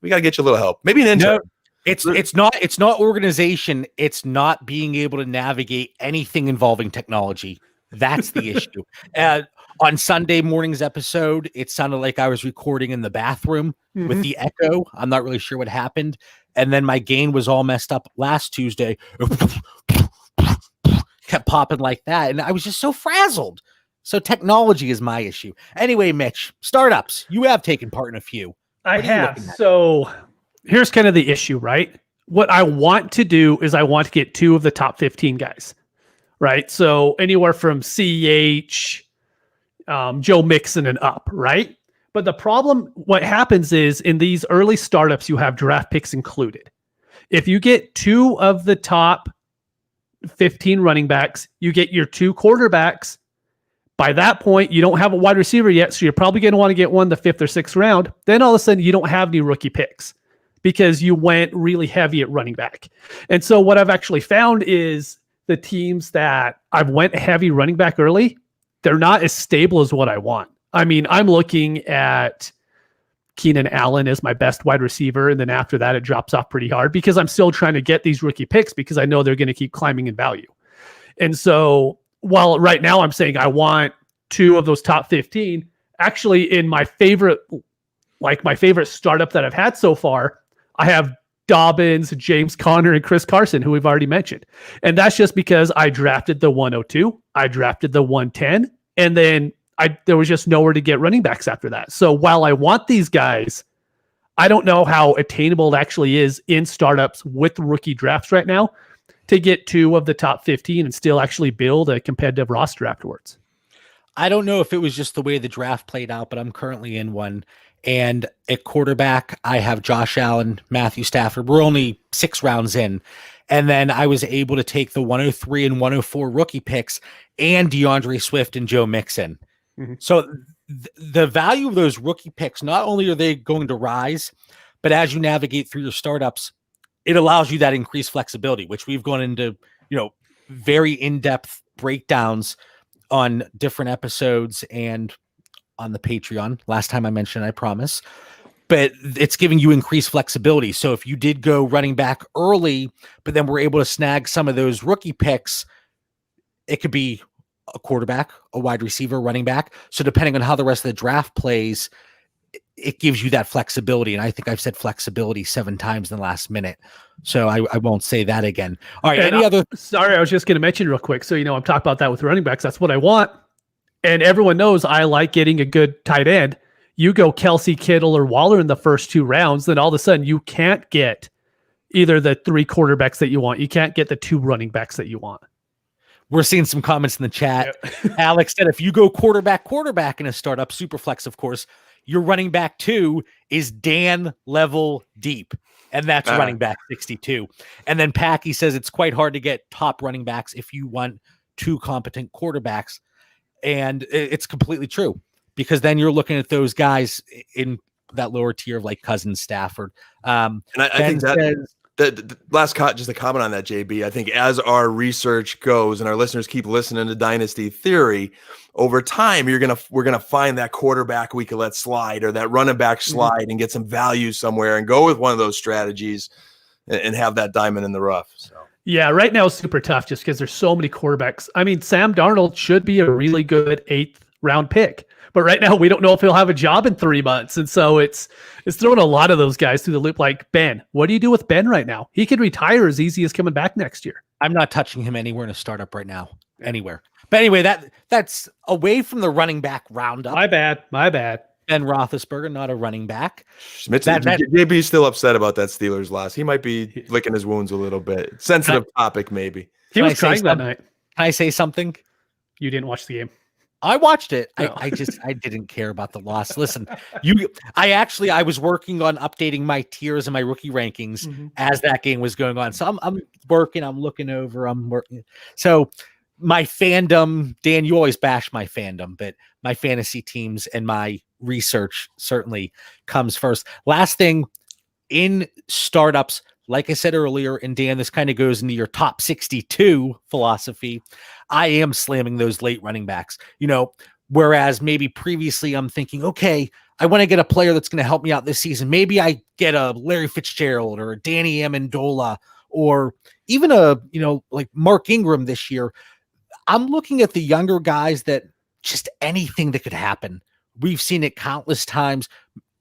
got to get you a little help. Maybe an intern. No. It's not organization. It's not being able to navigate anything involving technology. That's the issue. On Sunday morning's episode, it sounded like I was recording in the bathroom with the echo. I'm not really sure what happened. And then my gain was all messed up last Tuesday. Kept popping like that. And I was just so frazzled. So technology is my issue. Anyway, Mitch, startups. You have taken part in a few. I have. So here's kind of the issue, right? What I want to do is I want to get 2 of the top 15 guys, right? So anywhere from CH, Joe Mixon and up, right? But the problem, what happens is in these early startups, you have draft picks included. If you get 2 of the top 15 running backs, you get your 2 quarterbacks. By that point, you don't have a wide receiver yet, so you're probably going to want to get one the 5th or 6th round. Then all of a sudden, you don't have any rookie picks because you went really heavy at running back. And so what I've actually found is the teams that I've went heavy running back early, they're not as stable as what I want. I mean, I'm looking at Keenan Allen as my best wide receiver, and then after that, it drops off pretty hard because I'm still trying to get these rookie picks because I know they're going to keep climbing in value. And so while right now I'm saying I want 2 of those top 15, actually in my favorite startup that I've had so far, I have Dobbins, James Conner, and Chris Carson, who we've already mentioned. And that's just because I drafted the 102, I drafted the 110, and then there was just nowhere to get running backs after that. So while I want these guys, I don't know how attainable it actually is in startups with rookie drafts right now to get 2 of the top 15 and still actually build a competitive roster afterwards. I don't know if it was just the way the draft played out, but I'm currently in one. And at quarterback, I have Josh Allen, Matthew Stafford. We're only 6 rounds in. And then I was able to take the 103 and 104 rookie picks and DeAndre Swift and Joe Mixon. Mm-hmm. So the value of those rookie picks, not only are they going to rise, but as you navigate through your startups, it allows you that increased flexibility, which we've gone into, very in-depth breakdowns on different episodes and on the Patreon. Last time I mentioned, I promise. But it's giving you increased flexibility. So if you did go running back early, but then we're able to snag some of those rookie picks, it could be a quarterback, a wide receiver, running back. So depending on how the rest of the draft plays, it gives you that flexibility. And I think I've said flexibility 7 times in the last minute. So I won't say that again. All right. Sorry, I was just going to mention real quick. So, I'm talking about that with running backs. That's what I want. And everyone knows I like getting a good tight end. You go Kelsey, Kittle, or Waller in the first 2 rounds, then all of a sudden you can't get either the 3 quarterbacks that you want. You can't get the 2 running backs that you want. We're seeing some comments in the chat. Yep. Alex said, if you go quarterback in a startup, Superflex, of course, your running back 2 is Dan level deep. And that's running back 62. And then Packy says it's quite hard to get top running backs if you want 2 competent quarterbacks. And it's completely true, because then you're looking at those guys in that lower tier of like Cousins, Stafford. And I think the last just a comment on that, JB. I think as our research goes and our listeners keep listening to Dynasty Theory, over time we're gonna find that quarterback we could let slide, or that running back slide, and get some value somewhere and go with one of those strategies and have that diamond in the rough. So. Yeah, right now it's super tough just because there's so many quarterbacks. I mean, Sam Darnold should be a really good 8th round pick, but right now we don't know if he'll have a job in 3 months. And so it's throwing a lot of those guys through the loop. Like Ben, what do you do with Ben right now? He could retire as easy as coming back next year. I'm not touching him anywhere in a startup right now, anywhere. But anyway, that's away from the running back roundup. My bad. Ben Roethlisberger, not a running back. JB's still upset about that Steelers loss. He might be licking his wounds a little bit. Sensitive topic, maybe. He was crying that night. Can I say something? You didn't watch the game. I watched it. No. I didn't care about the loss. Listen, I was working on updating my tiers and my rookie rankings as that game was going on. So I'm working, I'm looking over, I'm working. So my fandom, Dan, you always bash my fandom, but my fantasy teams and my research certainly comes first. Last thing in startups, like I said earlier, and Dan, this kind of goes into your top 62 philosophy. I am slamming those late running backs, whereas maybe previously I'm thinking, okay, I want to get a player that's going to help me out this season. Maybe I get a Larry Fitzgerald or a Danny Amendola or even like Mark Ingram this year. I'm looking at the younger guys that just anything that could happen. We've seen it countless times.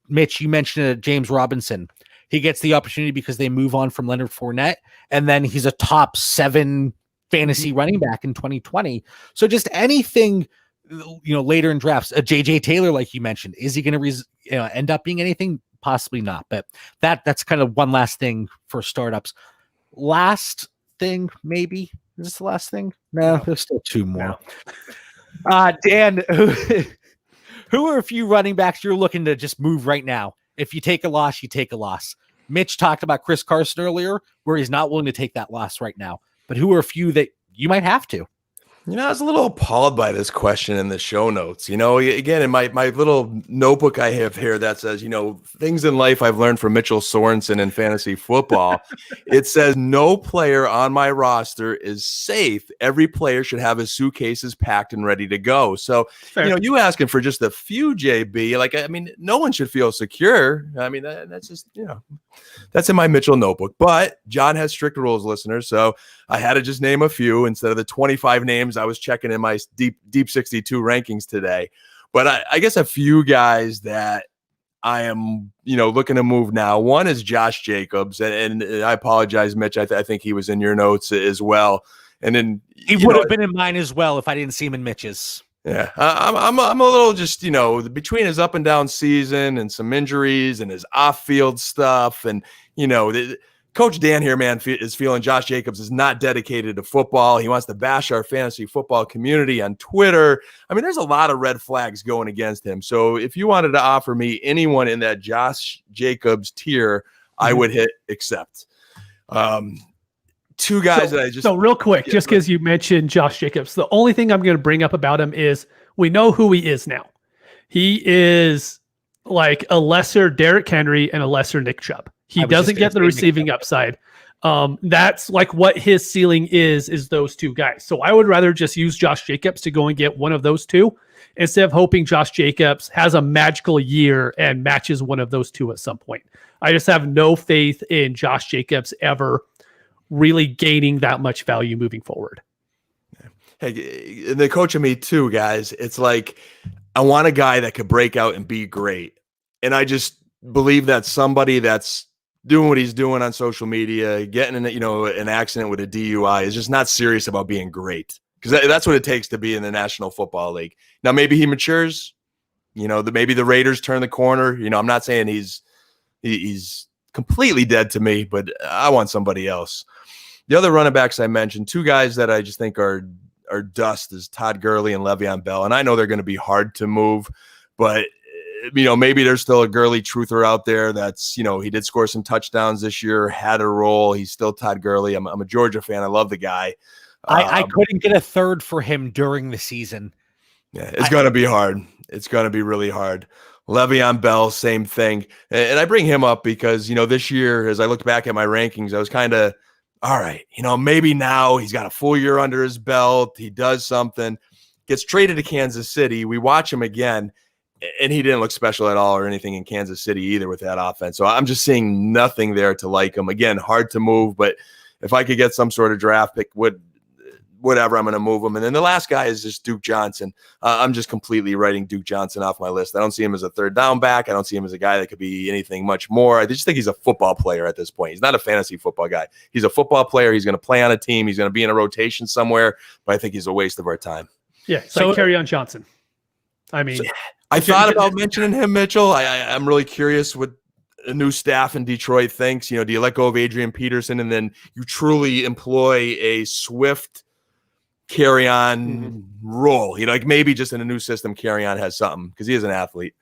Mitch, you mentioned James Robinson. He gets the opportunity because they move on from Leonard Fournette, and then he's a top 7 fantasy running back in 2020. So just anything, later in drafts, a JJ Taylor, like you mentioned, is he going to end up being anything? Possibly not. But that's kind of one last thing for startups. Last thing, maybe. Is this the last thing? No, there's still 2 more. Dan, who are a few running backs you're looking to just move right now? If you take a loss, you take a loss. Mitch talked about Chris Carson earlier, where he's not willing to take that loss right now. But who are a few that you might have to? I was a little appalled by this question in the show notes. Again, in my little notebook I have here that says, things in life I've learned from Mitchell Sorensen in fantasy football. It says no player on my roster is safe. Every player should have his suitcases packed and ready to go. So, Fair. You asking for just a few, JB, no one should feel secure. That's just, that's in my Mitchell notebook. But John has strict rules, listeners. So I had to just name a few instead of the 25 names I was checking in my deep 62 rankings today. But I guess a few guys that I am, looking to move now. One is Josh Jacobs. And I apologize, Mitch. I think he was in your notes as well. And then he would have been in mine as well if I didn't see him in Mitch's. Yeah, I'm a little just, between his up and down season and some injuries and his off-field stuff. And, Coach Dan here, man, is feeling Josh Jacobs is not dedicated to football. He wants to bash our fantasy football community on Twitter. There's a lot of red flags going against him. So if you wanted to offer me anyone in that Josh Jacobs tier, I would hit accept. 2 guys that I just... So real quick, just because you mentioned Josh Jacobs, the only thing I'm going to bring up about him is we know who he is now. He is like a lesser Derrick Henry and a lesser Nick Chubb. He doesn't get the receiving upside. That's like what his ceiling is those 2 guys. So I would rather just use Josh Jacobs to go and get one of those 2 instead of hoping Josh Jacobs has a magical year and matches one of those 2 at some point. I just have no faith in Josh Jacobs ever really gaining that much value moving forward. Hey, the coach of me too, guys. It's like, I want a guy that could break out and be great. And I just believe that somebody that's doing what he's doing on social media, getting in an accident with a DUI is just not serious about being great. Because that's what it takes to be in the National Football League. Now, maybe he matures, maybe the Raiders turn the corner. I'm not saying he's completely dead to me, but I want somebody else. The other running backs I mentioned, 2 guys that I just think are dust is Todd Gurley and Le'Veon Bell. And I know they're going to be hard to move, but maybe there's still a Gurley truther out there that's, he did score some touchdowns this year, had a role. He's still Todd Gurley. I'm a Georgia fan. I love the guy. I couldn't get a third for him during the season. Yeah, it's going to be hard. It's going to be really hard. Le'Veon Bell, same thing. And I bring him up because, this year, as I looked back at my rankings, I was kind of, all right, maybe now he's got a full year under his belt. He does something, gets traded to Kansas City. We watch him again, and he didn't look special at all or anything in Kansas City either with that offense. So I'm just seeing nothing there to like him. Again, hard to move, but if I could get some sort of draft pick, whatever, I'm going to move him. And then the last guy is just Duke Johnson. I'm just completely writing Duke Johnson off my list. I don't see him as a third down back. I don't see him as a guy that could be anything much more. I just think he's a football player at this point. He's not a fantasy football guy. He's a football player. He's going to play on a team. He's going to be in a rotation somewhere, but I think he's a waste of our time. Yeah, so like Kerryon Johnson. I thought about mentioning him, Mitchell. I'm really curious what a new staff in Detroit thinks. Do you let go of Adrian Peterson and then you truly employ a swift carry on role. You know, like maybe just in a new system, carry on has something because he is an athlete.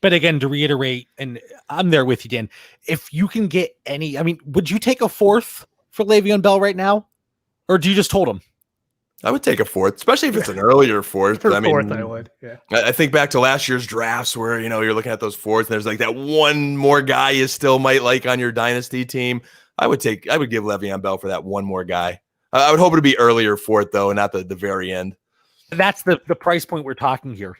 But again, to reiterate, and I'm there with you, Dan, if you can get any, I mean, would you take a fourth for Le'Veon Bell right now? Or do you just hold him? I would take a fourth, especially if it's an earlier fourth. I would. Yeah. I think back to last year's drafts where, you know, you're looking at those fourths and there's like that one more guy you still might like on your dynasty team. I would give Le'Veon Bell for that one more guy. I would hope it to be earlier fourth though, and not the very end. That's the price point we're talking here.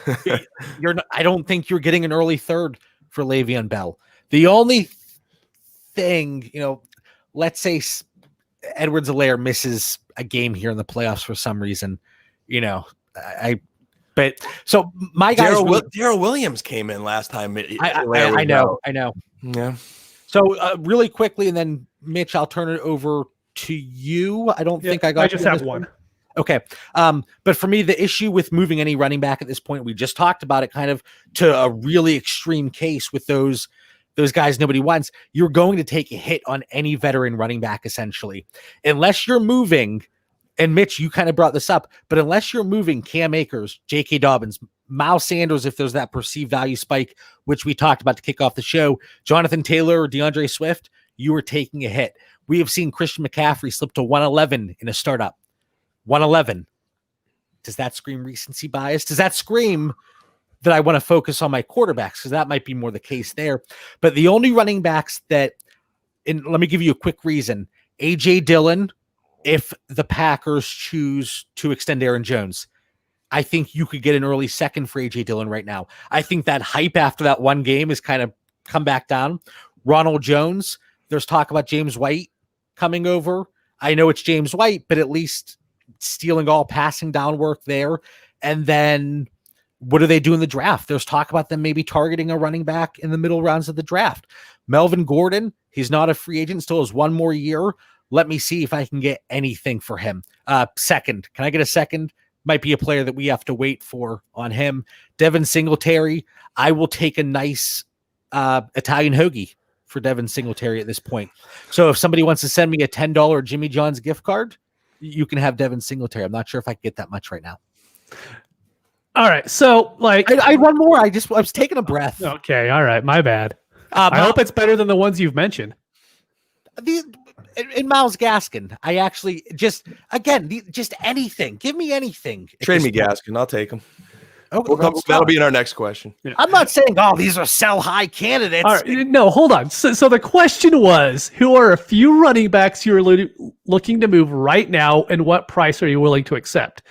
I don't think you're getting an early third for Le'Veon Bell. The only thing, you know, let's say Edwards-Helaire misses a game here in the playoffs for some reason, you know, but so my guys, Daryl Williams came in last time. I know. Yeah. So really quickly, and then Mitch, I'll turn it over to you. I don't think I just have one. Okay. But for me, the issue with moving any running back at this point, we just talked about it kind of to a really extreme case with those guys nobody wants. You're going to take a hit on any veteran running back, essentially, unless you're moving. And Mitch, you kind of brought this up, but unless you're moving Cam Akers, J.K. Dobbins, Miles Sanders, if there's that perceived value spike, which we talked about to kick off the show, Jonathan Taylor or DeAndre Swift, you are taking a hit. We have seen Christian McCaffrey slip to 111 in a startup. 111. Does that scream recency bias? Does that scream that I want to focus on my quarterbacks? Because that might be more the case there. But the only running backs that, and let me give you a quick reason. A.J. Dillon, if the Packers choose to extend Aaron Jones, I think you could get an early second for A.J. Dillon right now. I think that hype after that one game has kind of come back down. Ronald Jones, there's talk about James White coming over. I know it's James White, but at least stealing all passing down work there. And then what do they do in the draft? There's talk about them maybe targeting a running back in the middle rounds of the draft. Melvin Gordon, he's not a free agent, still has one more year. Let me see if I can get anything for him. Second, can I get a second? Might be a player that we have to wait for on him. Devin Singletary, I will take a nice Italian hoagie for Devin Singletary at this point. So if somebody wants to send me a $10 Jimmy John's gift card, you can have Devin Singletary. I'm not sure if I can get that much right now. All right. So like I had one more. I was taking a breath. Okay. All right. My bad. I hope it's better than the ones you've mentioned. In Myles Gaskin, I actually just anything. Give me anything. Trade me Gaskin. I'll take him. Okay, that'll be in our next question. Yeah. I'm not saying, these are sell high candidates. All right, no, hold on. So the question was, who are a few running backs you're looking to move right now, and what price are you willing to accept?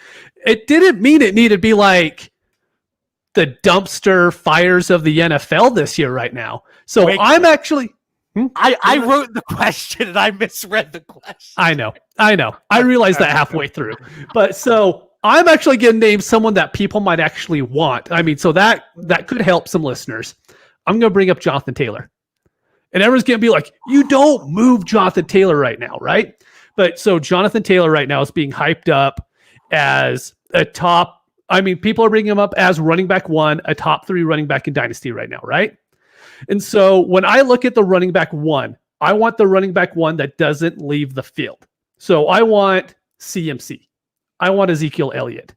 It didn't mean it needed to be like the dumpster fires of the NFL this year right now. So I'm actually... I wrote the question and I misread the question. I know. I realized that halfway through. But so I'm actually going to name someone that people might actually want. I mean, so that could help some listeners. I'm going to bring up Jonathan Taylor. And everyone's going to be like, you don't move Jonathan Taylor right now, right? But so Jonathan Taylor right now is being hyped up as a top. I mean, people are bringing him up as running back one, a top 3 running back in Dynasty right now, right? And so when I look at the running back one, I want the running back one that doesn't leave the field. So I want CMC. I want Ezekiel Elliott.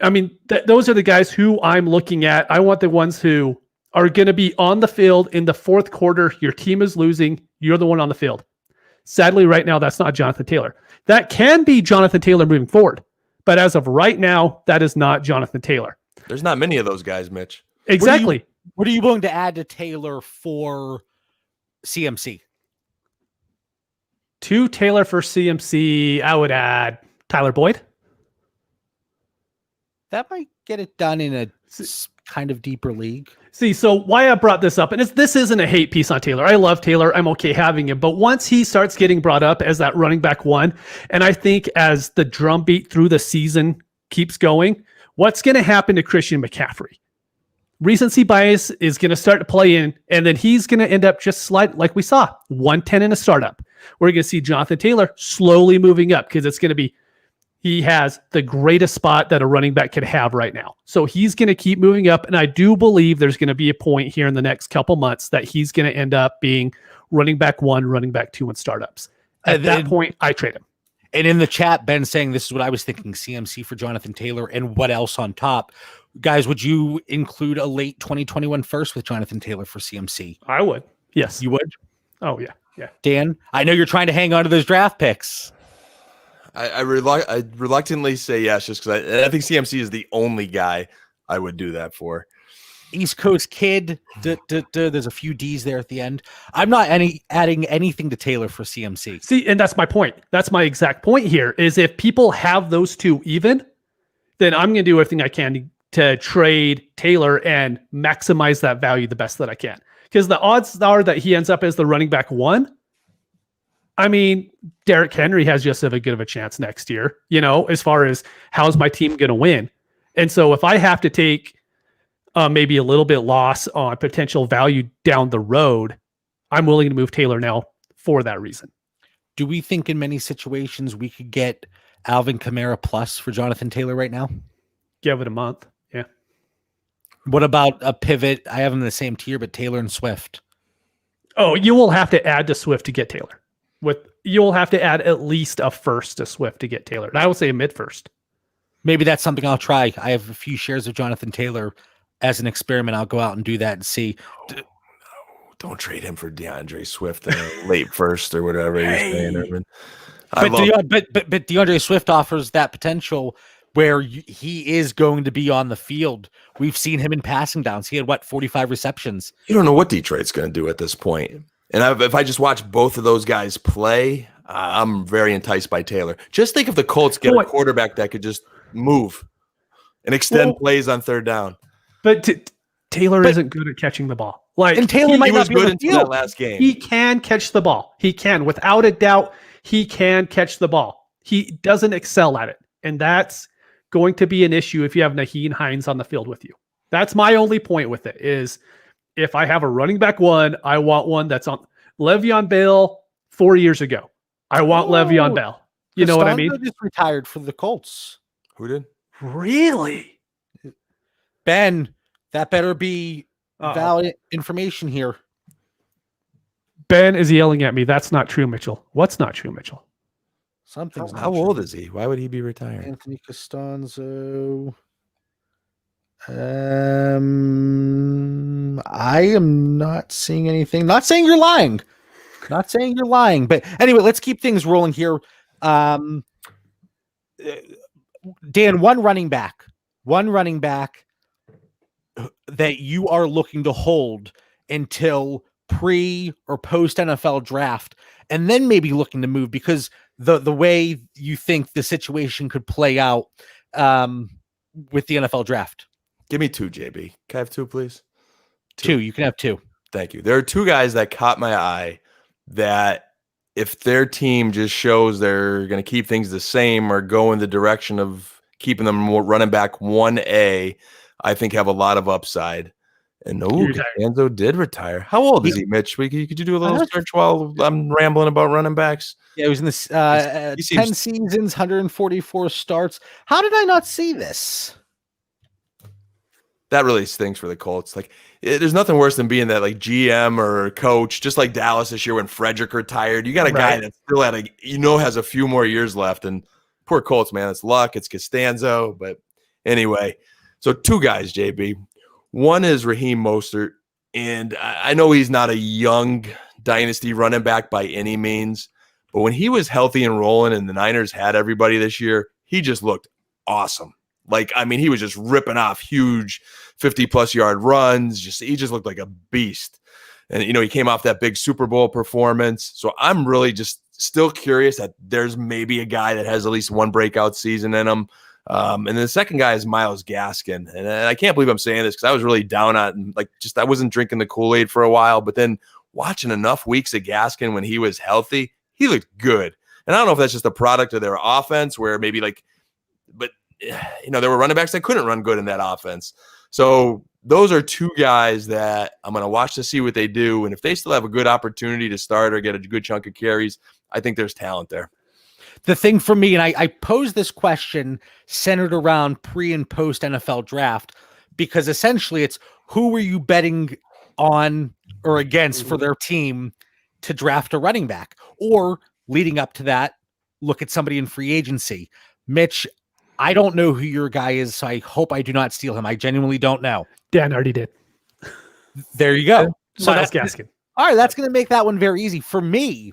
I mean, those are the guys who I'm looking at. I want the ones who are going to be on the field in the fourth quarter. Your team is losing. You're the one on the field. Sadly, right now, that's not Jonathan Taylor. That can be Jonathan Taylor moving forward. But as of right now, that is not Jonathan Taylor. There's not many of those guys, Mitch. Exactly. What are you willing to add to Taylor for CMC? To Taylor for CMC, I would add Tyler Boyd. That might get it done in a kind of deeper league. See, so why I brought this up, and this isn't a hate piece on Taylor. I love Taylor. I'm okay having him. But once he starts getting brought up as that running back one, and I think as the drumbeat through the season keeps going, what's going to happen to Christian McCaffrey? Recency bias is going to start to play in, and then he's going to end up just like we saw, 110 in a startup. We're going to see Jonathan Taylor slowly moving up because it's going to be, he has the greatest spot that a running back could have right now. So he's going to keep moving up, and I do believe there's going to be a point here in the next couple months that he's going to end up being running back one, running back two in startups. At that point, I trade him. And in the chat, Ben saying this is what I was thinking: CMC for Jonathan Taylor, and what else on top? Guys, would you include a late 2021 first with Jonathan Taylor for CMC? I would. Yes. You would? Oh, yeah. Yeah. Dan, I know you're trying to hang on to those draft picks. I reluctantly say yes, just because I think CMC is the only guy I would do that for. East Coast kid. There's a few D's there at the end. I'm not adding anything to Taylor for CMC. See, and that's my point. That's my exact point here is if people have those two even, then I'm going to do everything I can to trade Taylor and maximize that value the best that I can. Because the odds are that he ends up as the running back 1. I mean, Derrick Henry has just as good of a chance next year, as far as how's my team going to win. And so if I have to take maybe a little bit loss on potential value down the road, I'm willing to move Taylor now for that reason. Do we think in many situations we could get Alvin Kamara plus for Jonathan Taylor right now? Give it a month. Yeah. What about a pivot? I have them in the same tier, but Taylor and Swift. Oh, you will have to add to Swift to get Taylor. You'll have to add at least a first to Swift to get Taylor. And I would say a mid first. Maybe that's something I'll try. I have a few shares of Jonathan Taylor as an experiment. I'll go out and do that and see. Don't trade him for DeAndre Swift in a late first or whatever he's saying. But DeAndre Swift offers that potential where he is going to be on the field. We've seen him in passing downs. He had 45 receptions. You don't know what Detroit's going to do at this point. And if I just watch both of those guys play, I'm very enticed by Taylor. Just think if the Colts get a quarterback that could just move and extend plays on third down. But Taylor isn't good at catching the ball. And Taylor might not be good until that last game. He can catch the ball. He can, without a doubt. He can catch the ball. He doesn't excel at it, and that's going to be an issue if you have Nyheim Hines on the field with you. That's my only point with it. Is if I have a running back 1, I want one that's on Le'Veon Bell 4 years ago. I want Le'Veon Bell. You know what I mean? Just retired for the Colts. Who did? Really? Ben, that better be valid information here. Ben is yelling at me. That's not true, Mitchell. What's not true, Mitchell? Something's not How true. old is he? Why would he be retired? Anthony Costanzo. I am not seeing anything. Not saying you're lying. Not saying you're lying. But anyway, let's keep things rolling here. Dan, one running back that you are looking to hold until pre or post NFL draft, and then maybe looking to move because the way you think the situation could play out with the NFL draft. Give me 2, JB. Can I have 2, please? 2. You can have 2. Thank you. There are 2 guys that caught my eye that if their team just shows they're going to keep things the same or go in the direction of keeping them more running back 1A, I think have a lot of upside. And Costanzo did retire. How old is he, Mitch? Could you do a little search while I'm rambling about running backs? Yeah, he was in this 10 seasons, 144 starts. How did I not see this? That really stinks for the Colts. There's nothing worse than being that GM or coach, just like Dallas this year when Frederick retired. You got a guy that's still has a few more years left. And poor Colts, man, it's luck. It's Costanzo. But anyway, so 2 guys, JB. One is Rahim Mostert, and I know he's not a young dynasty running back by any means, but when he was healthy and rolling and the Niners had everybody this year, he just looked awesome. He was just ripping off huge 50-plus yard runs. He just looked like a beast. And, he came off that big Super Bowl performance. So I'm really just still curious that there's maybe a guy that has at least one breakout season in him. And then the second guy is Myles Gaskin. And I can't believe I'm saying this because I was really down on I wasn't drinking the Kool-Aid for a while, but then watching enough weeks of Gaskin when he was healthy, he looked good. And I don't know if that's just a product of their offense where maybe there were running backs that couldn't run good in that offense. So those are 2 guys that I'm going to watch to see what they do. And if they still have a good opportunity to start or get a good chunk of carries, I think there's talent there. The thing for me, and I pose this question centered around pre and post NFL draft, because essentially it's who were you betting on or against for their team to draft a running back, or leading up to that, look at somebody in free agency. Mitch, I don't know who your guy is, so I hope I do not steal him. I genuinely don't know. Dan already did. There you go. So that's Gaskin. All right, that's going to make that one very easy. For me,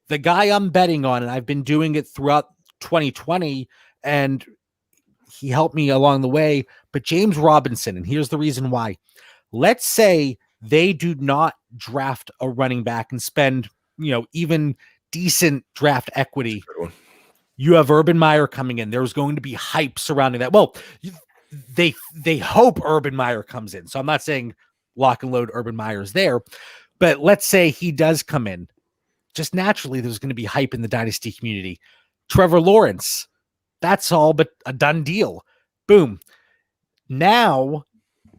the guy I'm betting on, and I've been doing it throughout 2020, and he helped me along the way, but James Robinson, and here's the reason why. Let's say they do not draft a running back and spend, even decent draft equity. You have Urban Meyer coming in. There's going to be hype surrounding that. Well, they hope Urban Meyer comes in. So I'm not saying lock and load Urban Meyer's there, but let's say he does come in. Just naturally, there's going to be hype in the dynasty community. Trevor Lawrence, that's all but a done deal. Boom. Now,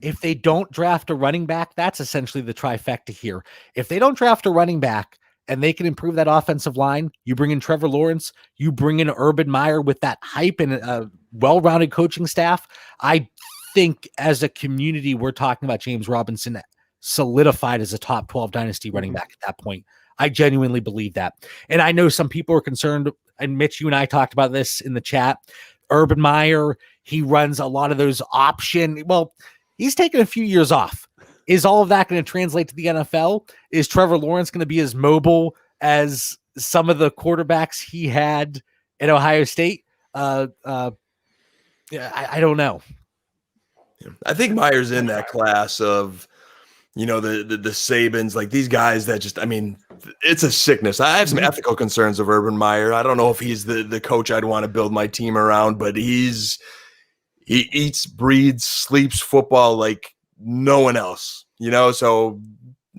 if they don't draft a running back, that's essentially the trifecta here. If they don't draft a running back and they can improve that offensive line, you bring in Trevor Lawrence, you bring in Urban Meyer with that hype and a well-rounded coaching staff. I think as a community, we're talking about James Robinson solidified as a top 12 dynasty running back at that point. I genuinely believe that. And I know some people are concerned, and Mitch, you and I talked about this in the chat. Urban Meyer, he runs a lot of those option. Well, he's taken a few years off. Is all of that going to translate to the NFL? Is Trevor Lawrence going to be as mobile as some of the quarterbacks he had at Ohio State? I don't know. I think Meyer's in that class of, the Sabans, like these guys that just, it's a sickness. I have some ethical concerns of Urban Meyer. I don't know if he's the coach I'd want to build my team around, but he eats, breathes, sleeps football like no one else, so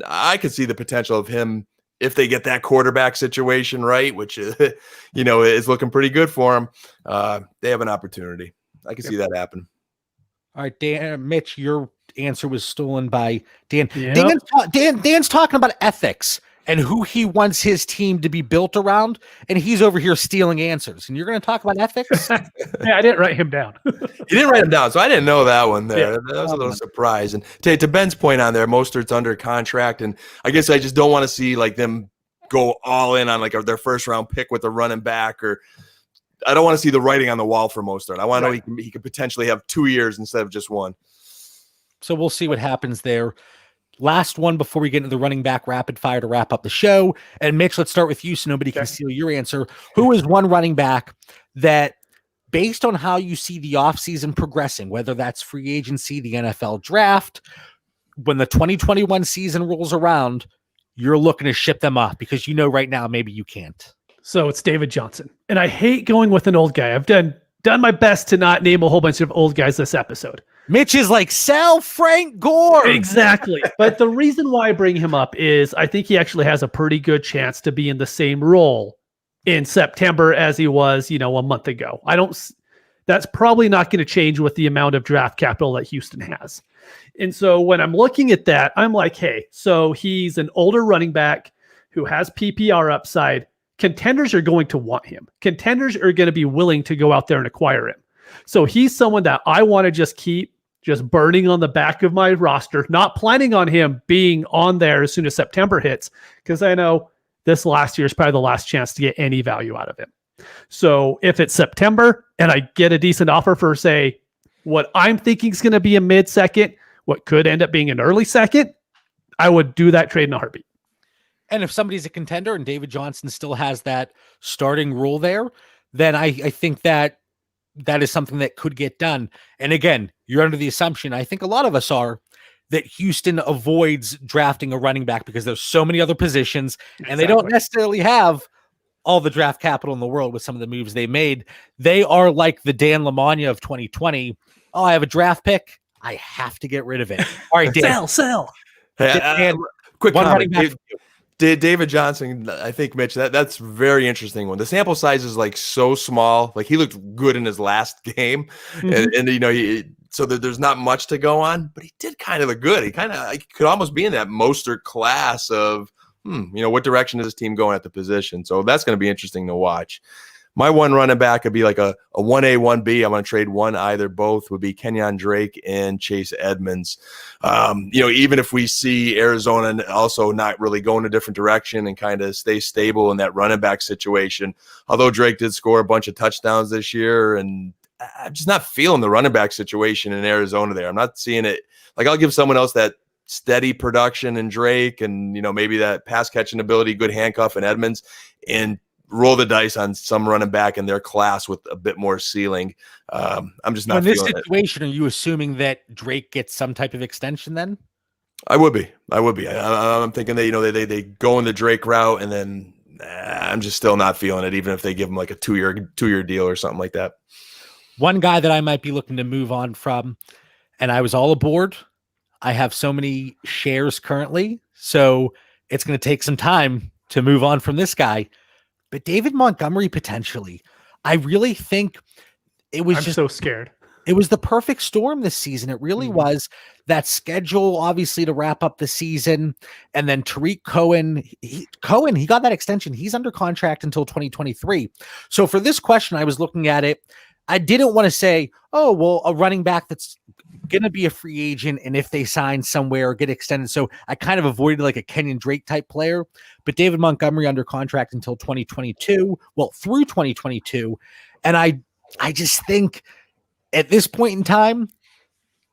I could see the potential of him if they get that quarterback situation right, which, is looking pretty good for him. They have an opportunity. I can see that happen. All right, Dan, Mitch, your answer was stolen by Dan. Yep. Dan's talking about ethics and who he wants his team to be built around, and he's over here stealing answers. And you're going to talk about ethics? Yeah, I didn't write him down. You didn't write him down, so I didn't know that one there. Yeah. That was a little surprise. And to Ben's point on there, Mostert's under contract, and I guess I just don't want to see like them go all in on like their first round pick with a running back, or I don't want to see the writing on the wall for Mostert. I want to know he could potentially have 2 years instead of just one. So we'll see what happens there. Last one before we get into the running back rapid fire to wrap up the show. And Mitch, let's start with you so nobody can steal your answer. Who is one running back that, based on how you see the offseason progressing, whether that's free agency, the NFL draft, when the 2021 season rolls around, you're looking to ship them off because right now maybe you can't? So it's David Johnson. And I hate going with an old guy. I've done my best to not name a whole bunch of old guys this episode. Mitch is like, sell Frank Gore. Exactly. But the reason why I bring him up is I think he actually has a pretty good chance to be in the same role in September as he was, a month ago. That's probably not going to change with the amount of draft capital that Houston has. And so when I'm looking at that, I'm like, hey, so he's an older running back who has PPR upside. Contenders are going to want him. Contenders are going to be willing to go out there and acquire him. So he's someone that I want to just keep burning on the back of my roster, not planning on him being on there as soon as September hits, because I know this last year is probably the last chance to get any value out of him. So if it's September and I get a decent offer for, say, what I'm thinking is going to be a mid-second, what could end up being an early second, I would do that trade in a heartbeat. And if somebody's a contender and David Johnson still has that starting role there, then I think that is something that could get done. And again, you're under the assumption, I think a lot of us are, that Houston avoids drafting a running back because there's so many other positions and they don't necessarily have all the draft capital in the world with some of the moves they made. They are like the Dan Lamagna of 2020. Oh, I have a draft pick. I have to get rid of it. All right, Dan. Sell. Hey, quick comment. David Johnson, I think, Mitch, that's a very interesting one. The sample size is like so small. Like he looked good in his last game. And so there's not much to go on, but he did kind of look good. He could almost be in that Mostert class of, what direction is this team going at the position? So that's going to be interesting to watch. My one running back would be like a 1A, 1B. I'm going to trade one, either, both would be Kenyon Drake and Chase Edmonds. Even if we see Arizona also not really go in a different direction and kind of stay stable in that running back situation, although Drake did score a bunch of touchdowns this year, and I'm just not feeling the running back situation in Arizona there. I'm not seeing it. Like, I'll give someone else that steady production in Drake and, maybe that pass catching ability, good handcuff in Edmonds, and roll the dice on some running back in their class with a bit more ceiling. I'm just not in this feeling situation. Are you assuming that Drake gets some type of extension then? I would be. I'm thinking that, they go in the Drake route, and then I'm just still not feeling it, even if they give him like a two-year deal or something like that. One guy that I might be looking to move on from, and I was all aboard. I have so many shares currently, so it's going to take some time to move on from this guy. But David Montgomery, potentially. I really think I'm so scared. It was the perfect storm this season. It really was. That schedule, obviously, to wrap up the season. And then Tariq Cohen, he got that extension. He's under contract until 2023. So for this question, I was looking at it. I didn't want to say, oh, well, a running back that's going to be a free agent, and if they sign somewhere or get extended. So I kind of avoided like a Kenyon Drake type player, but David Montgomery under contract until 2022, through 2022. And I just think at this point in time,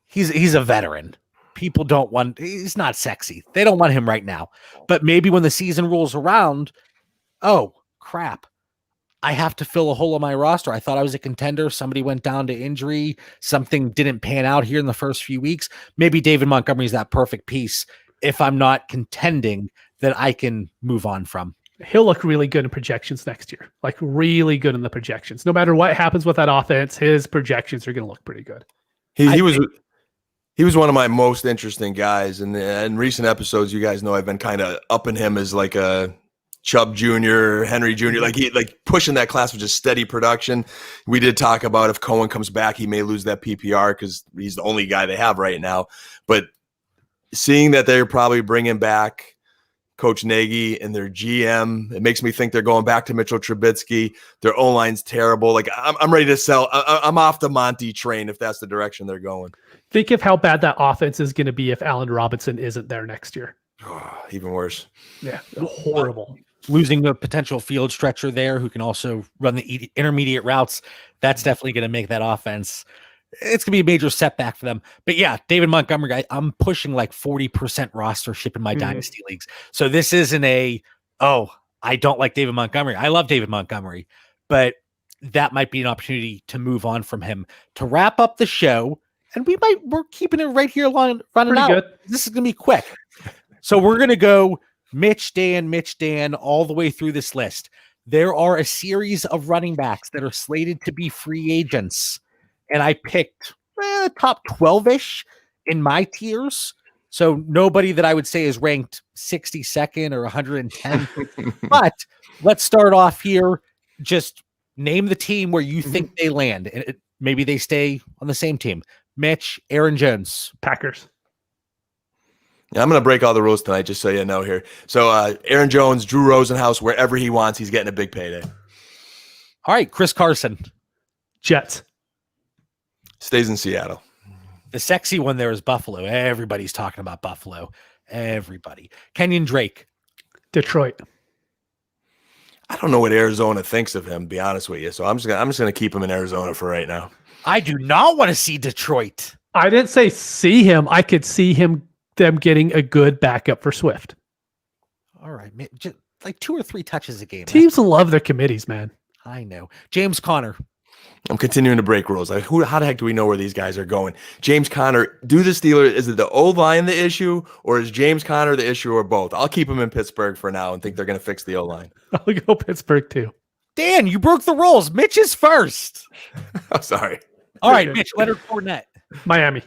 he's a veteran. People he's not sexy. They don't want him right now, but maybe when the season rolls around, oh crap, I have to fill a hole in my roster. I thought I was a contender. Somebody went down to injury. Something didn't pan out here in the first few weeks. Maybe David Montgomery is that perfect piece if I'm not contending that I can move on from. He'll look really good in projections next year. Like really good in the projections. No matter what happens with that offense, his projections are going to look pretty good. He was one of my most interesting guys. And in recent episodes, you guys know I've been kind of upping him as like a Chubb Jr., Henry Jr., like pushing that class with just steady production. We did talk about if Cohen comes back, he may lose that PPR because he's the only guy they have right now. But seeing that they're probably bringing back Coach Nagy and their GM, it makes me think they're going back to Mitchell Trubisky. Their O-line's terrible. Like, I'm ready to sell. I'm off the Monty train if that's the direction they're going. Think of how bad that offense is going to be if Allen Robinson isn't there next year. Even worse. Yeah, horrible. Losing the potential field stretcher there who can also run the intermediate routes, that's definitely going to make that offense. It's going to be a major setback for them. But yeah, David Montgomery, I'm pushing like 40% rostership in my dynasty leagues. So this isn't I don't like David Montgomery. I love David Montgomery, but that might be an opportunity to move on from him. To wrap up the show, and we're keeping it right here running out. Good. This is going to be quick. So we're going to go Mitch, Dan, all the way through this list. There are a series of running backs that are slated to be free agents. And I picked top 12-ish in my tiers. So nobody that I would say is ranked 62nd or 110. But let's start off here. Just name the team where you think they land. And maybe they stay on the same team. Mitch, Aaron Jones. Packers. Yeah, I'm going to break all the rules tonight, just so you know here. So Aaron Jones, Drew Rosenhaus, wherever he wants, he's getting a big payday. All right, Chris Carson. Jets. Stays in Seattle. The sexy one there is Buffalo. Everybody's talking about Buffalo. Everybody. Kenyon Drake. Detroit. I don't know what Arizona thinks of him, to be honest with you. So I'm just gonna keep him in Arizona for right now. I do not want to see Detroit. I didn't say see him. I could see them getting a good backup for Swift. All right, just like 2 or 3 touches a game. Teams love their committees, man. I know. James Conner. I'm continuing to break rules. Like, how the heck do we know where these guys are going? James Conner, do the Steelers, is it the O-line the issue, or is James Conner the issue, or both? I'll keep him in Pittsburgh for now and think they're going to fix the O-line. I'll go Pittsburgh too. Dan, you broke the rules. Mitch is first. I'm sorry. All right, Mitch, Leonard Fournette. Miami.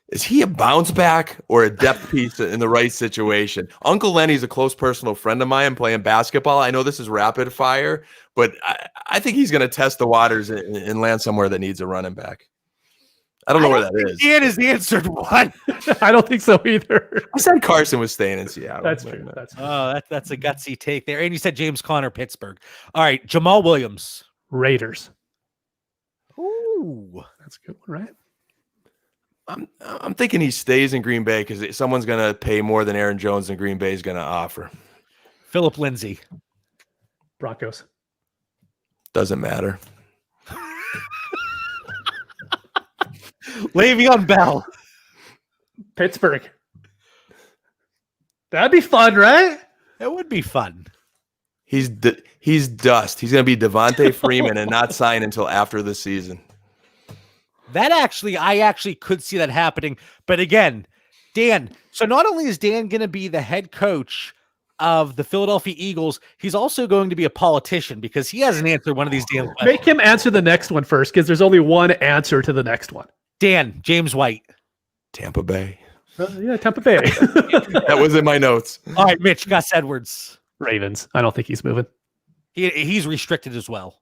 Is he a bounce back or a depth piece in the right situation? Uncle Lenny's a close personal friend of mine playing basketball. I know this is rapid fire, but I think he's going to test the waters and land somewhere that needs a running back. I don't know where that is. Dan has answered one. I don't think so either. I said Carson was staying in Seattle. That's true. That's true. Oh, that's a gutsy take there. And you said James Conner, Pittsburgh. All right, Jamal Williams. Raiders. Ooh, That's a good one, right? I'm thinking he stays in Green Bay because someone's going to pay more than Aaron Jones and Green Bay is going to offer. Philip Lindsay. Broncos. Doesn't matter. Le'Veon Bell. Pittsburgh. That'd be fun, right? It would be fun. He's dust. He's going to be Devontae Freeman and not sign until after the season. I actually could see that happening. But again, Dan, so not only is Dan going to be the head coach of the Philadelphia Eagles, he's also going to be a politician because he hasn't answered one of these damn questions. Make him answer the next one first because there's only one answer to the next one. Dan, James White. Tampa Bay. Yeah, Tampa Bay. That was in my notes. All right, Mitch, Gus Edwards. Ravens. I don't think he's moving. He's restricted as well.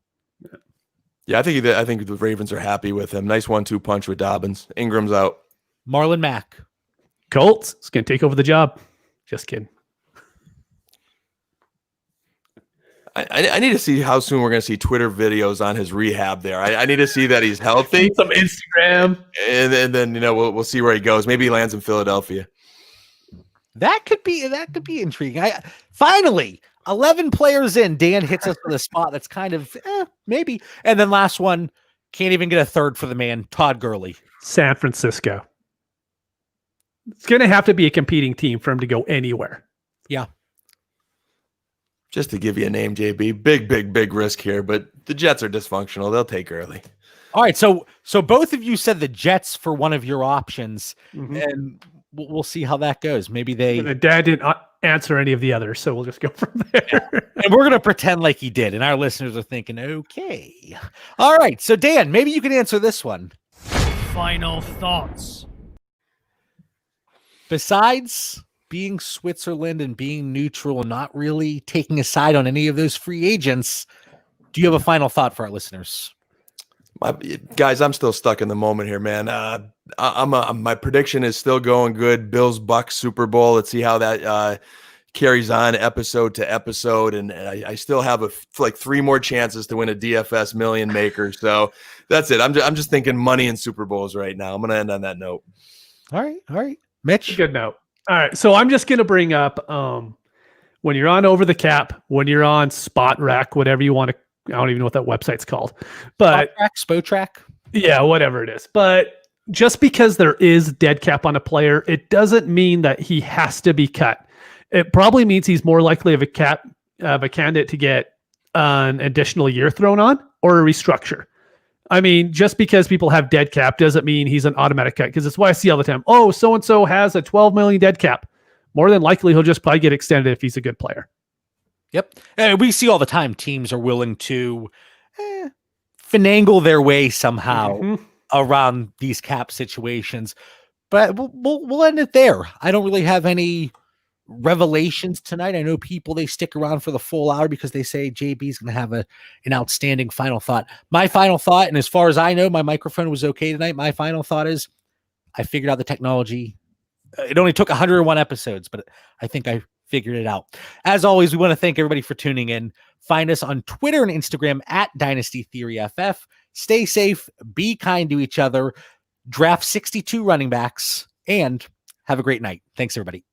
Yeah, I think the Ravens are happy with him. Nice 1-2 punch with Dobbins. Ingram's out. Marlon Mack. Colts is going to take over the job. Just kidding. I need to see how soon we're going to see Twitter videos on his rehab there. I need to see that he's healthy. Some Instagram. And then we'll see where he goes. Maybe he lands in Philadelphia. That could be intriguing. Finally, 11 players in, Dan hits us with a spot that's kind of maybe. And then last one, can't even get a third for the man, Todd Gurley. San Francisco. It's going to have to be a competing team for him to go anywhere. Yeah. Just to give you a name, JB, big risk here, but the Jets are dysfunctional. They'll take Gurley. All right, so both of you said the Jets for one of your options, and we'll see how that goes. Maybe And Dad didn't answer any of the others, so we'll just go from there. And we're going to pretend like he did, and our listeners are thinking, okay. All right, so Dan, maybe you can answer this one. Final thoughts. Besides being Switzerland and being neutral and not really taking a side on any of those free agents, do you have a final thought for our listeners? Guys, I'm still stuck in the moment here, man. My prediction is still going good. Bills Bucks Super Bowl. Let's see how that carries on episode to episode, and I still have like 3 more chances to win a DFS Million Maker. So that's it. I'm just thinking money in Super Bowls right now. I'm going to end on that note. All right, Mitch. Good note. All right, so I'm just going to bring up when you're on Over the Cap, when you're on Spot Rack, whatever you want to. I don't even know what that website's called, but Spotrac. Yeah, whatever it is. But just because there is dead cap on a player, it doesn't mean that he has to be cut. It probably means he's more likely of a candidate to get an additional year thrown on or a restructure. I mean, just because people have dead cap doesn't mean he's an automatic cut, because it's why I see all the time. Oh, so-and-so has a 12 million dead cap. More than likely, he'll just probably get extended if he's a good player. Yep. And we see all the time teams are willing to finagle their way somehow around these cap situations. But we'll end it there. I don't really have any revelations tonight. I know people, they stick around for the full hour because they say JB's going to have an outstanding final thought. My final thought, and as far as I know, my microphone was okay tonight. My final thought is I figured out the technology. It only took 101 episodes, but I think I figured it out. As always, we want to thank everybody for tuning in. Find us on Twitter and Instagram at Dynasty Theory FF. Stay safe, be kind to each other, draft 62 running backs, and have a great night. Thanks, everybody.